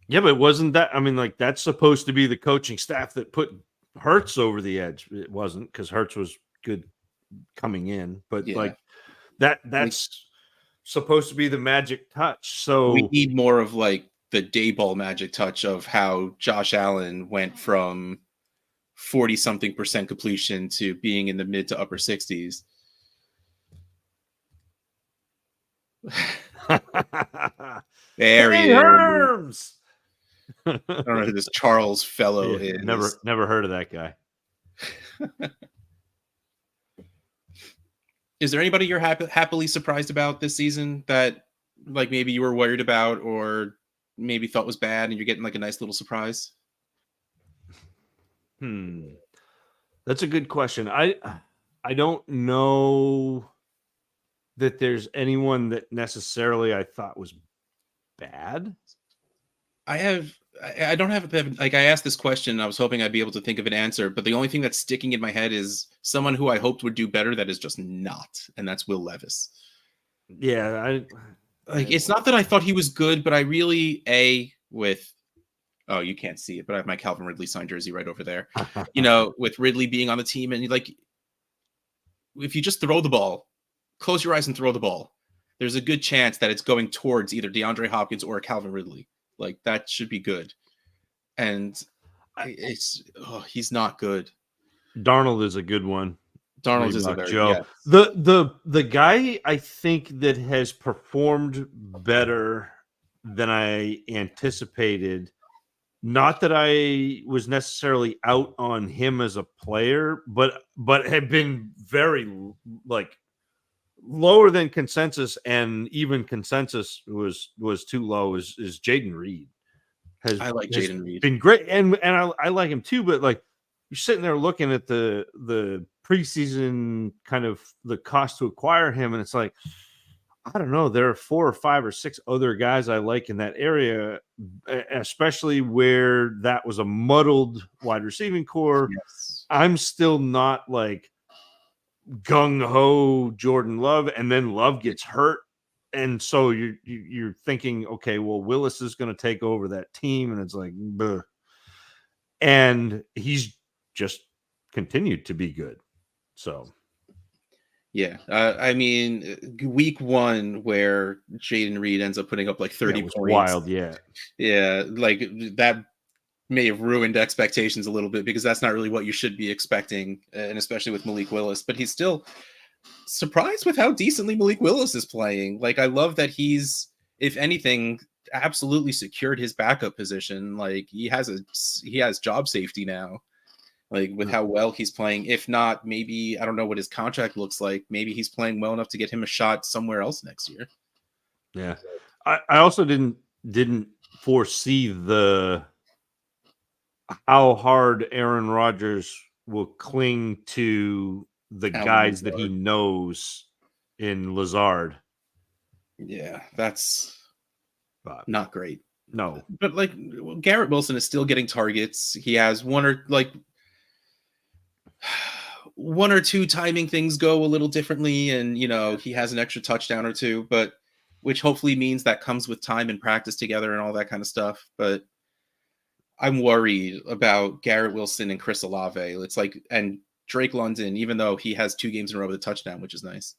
Yeah, but wasn't that, I mean, like that's supposed to be the coaching staff that put Hurts over the edge. It wasn't, because Hurts was good coming in, but like that's supposed to be the magic touch. So we need more of like the Dayball magic touch of how Josh Allen went from 40-something% completion to being in the mid to upper 60s. There he is. I don't know who this Charles fellow is. Never heard of that guy. Is there anybody you're happily surprised about this season that like maybe you were worried about or maybe thought was bad and you're getting like a nice little surprise? That's a good question. I don't know that there's anyone that necessarily I thought was bad. I don't have like, I asked this question and I was hoping I'd be able to think of an answer, but the only thing that's sticking in my head is someone who I hoped would do better that is just not, and that's Will Levis. Yeah, it's not that I thought he was good, but I really you can't see it, but I have my Calvin Ridley signed jersey right over there. With Ridley being on the team, and like if you just throw the ball, close your eyes and throw the ball, there's a good chance that it's going towards either DeAndre Hopkins or Calvin Ridley. Like that should be good. And he's not good. Darnold is a good one. Darnold is a very Joe. Yes. The guy I think that has performed better than I anticipated Not that I was necessarily out on him as a player, but had been very like lower than consensus, and even consensus was too low. Is Jaden Reed I like has Jaden Reed. been great, and I like him too. But like you're sitting there looking at the preseason kind of the cost to acquire him, and it's like, I don't know. There are 4 or 5 or 6 other guys I like in that area, especially where that was a muddled wide receiving core. Yes. I'm still not like gung ho Jordan Love, and then Love gets hurt, and so you're thinking, okay, well, Willis is going to take over that team, and it's like, bleh. And he's just continued to be good. So yeah, I mean, week 1 where Jaden Reed ends up putting up like 30 points. Wild, yeah, like that may have ruined expectations a little bit, because that's not really what you should be expecting, and especially with Malik Willis. But he's still surprised with how decently Malik Willis is playing. Like, I love that he's, if anything, absolutely secured his backup position. Like, he has job safety now, like with how well he's playing. If not, maybe, I don't know what his contract looks like, maybe he's playing well enough to get him a shot somewhere else next year. Yeah, I also didn't foresee how hard Aaron Rodgers will cling to the guys that he knows in Lazard. Yeah, that's not great. No, but like Garrett Wilson is still getting targets. He has one or two timing things go a little differently, and he has an extra touchdown or two, but which hopefully means that comes with time and practice together and all that kind of stuff. But I'm worried about Garrett Wilson and Chris Olave. It's like, and Drake London, even though he has 2 games in a row with a touchdown, which is nice.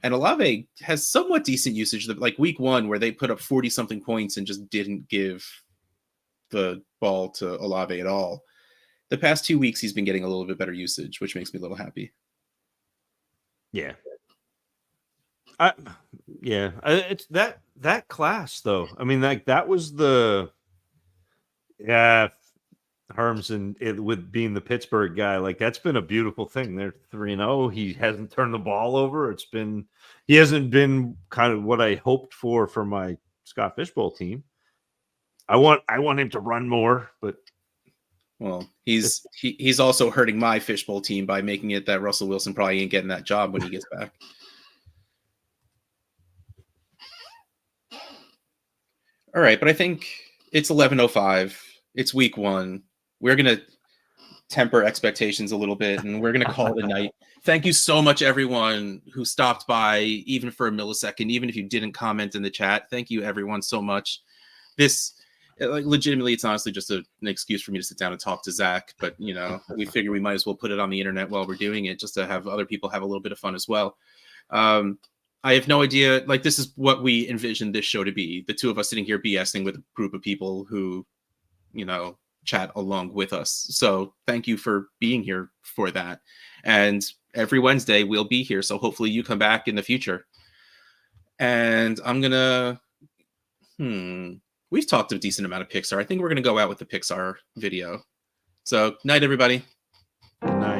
And Olave has somewhat decent usage, like week 1, where they put up 40-something points and just didn't give the ball to Olave at all. The past 2 weeks, he's been getting a little bit better usage, which makes me a little happy. Yeah. It's that class, though. I mean, like, that was Herms, and with being the Pittsburgh guy, like, that's been a beautiful thing. They're 3-0. He hasn't turned the ball over. He hasn't been kind of what I hoped for my Scott Fishbowl team. I want him to run more, but well, he's also hurting my Fishbowl team by making it that Russell Wilson probably ain't getting that job when he gets back. All right, but I think it's 11:05. It's week 1. We're going to temper expectations a little bit, and we're going to call it a night. Thank you so much, everyone who stopped by, even for a millisecond, even if you didn't comment in the chat. Thank you, everyone, so much. This, like, legitimately, it's honestly just an excuse for me to sit down and talk to Zach. But, we figure we might as well put it on the internet while we're doing it, just to have other people have a little bit of fun as well. I have no idea. Like, this is what we envisioned this show to be. The 2 of us sitting here BSing with a group of people who, chat along with us. So thank you for being here for that. And every Wednesday we'll be here. So hopefully you come back in the future. And I'm going to, we've talked a decent amount of Pixar. I think we're going to go out with the Pixar video. So night, everybody. Night.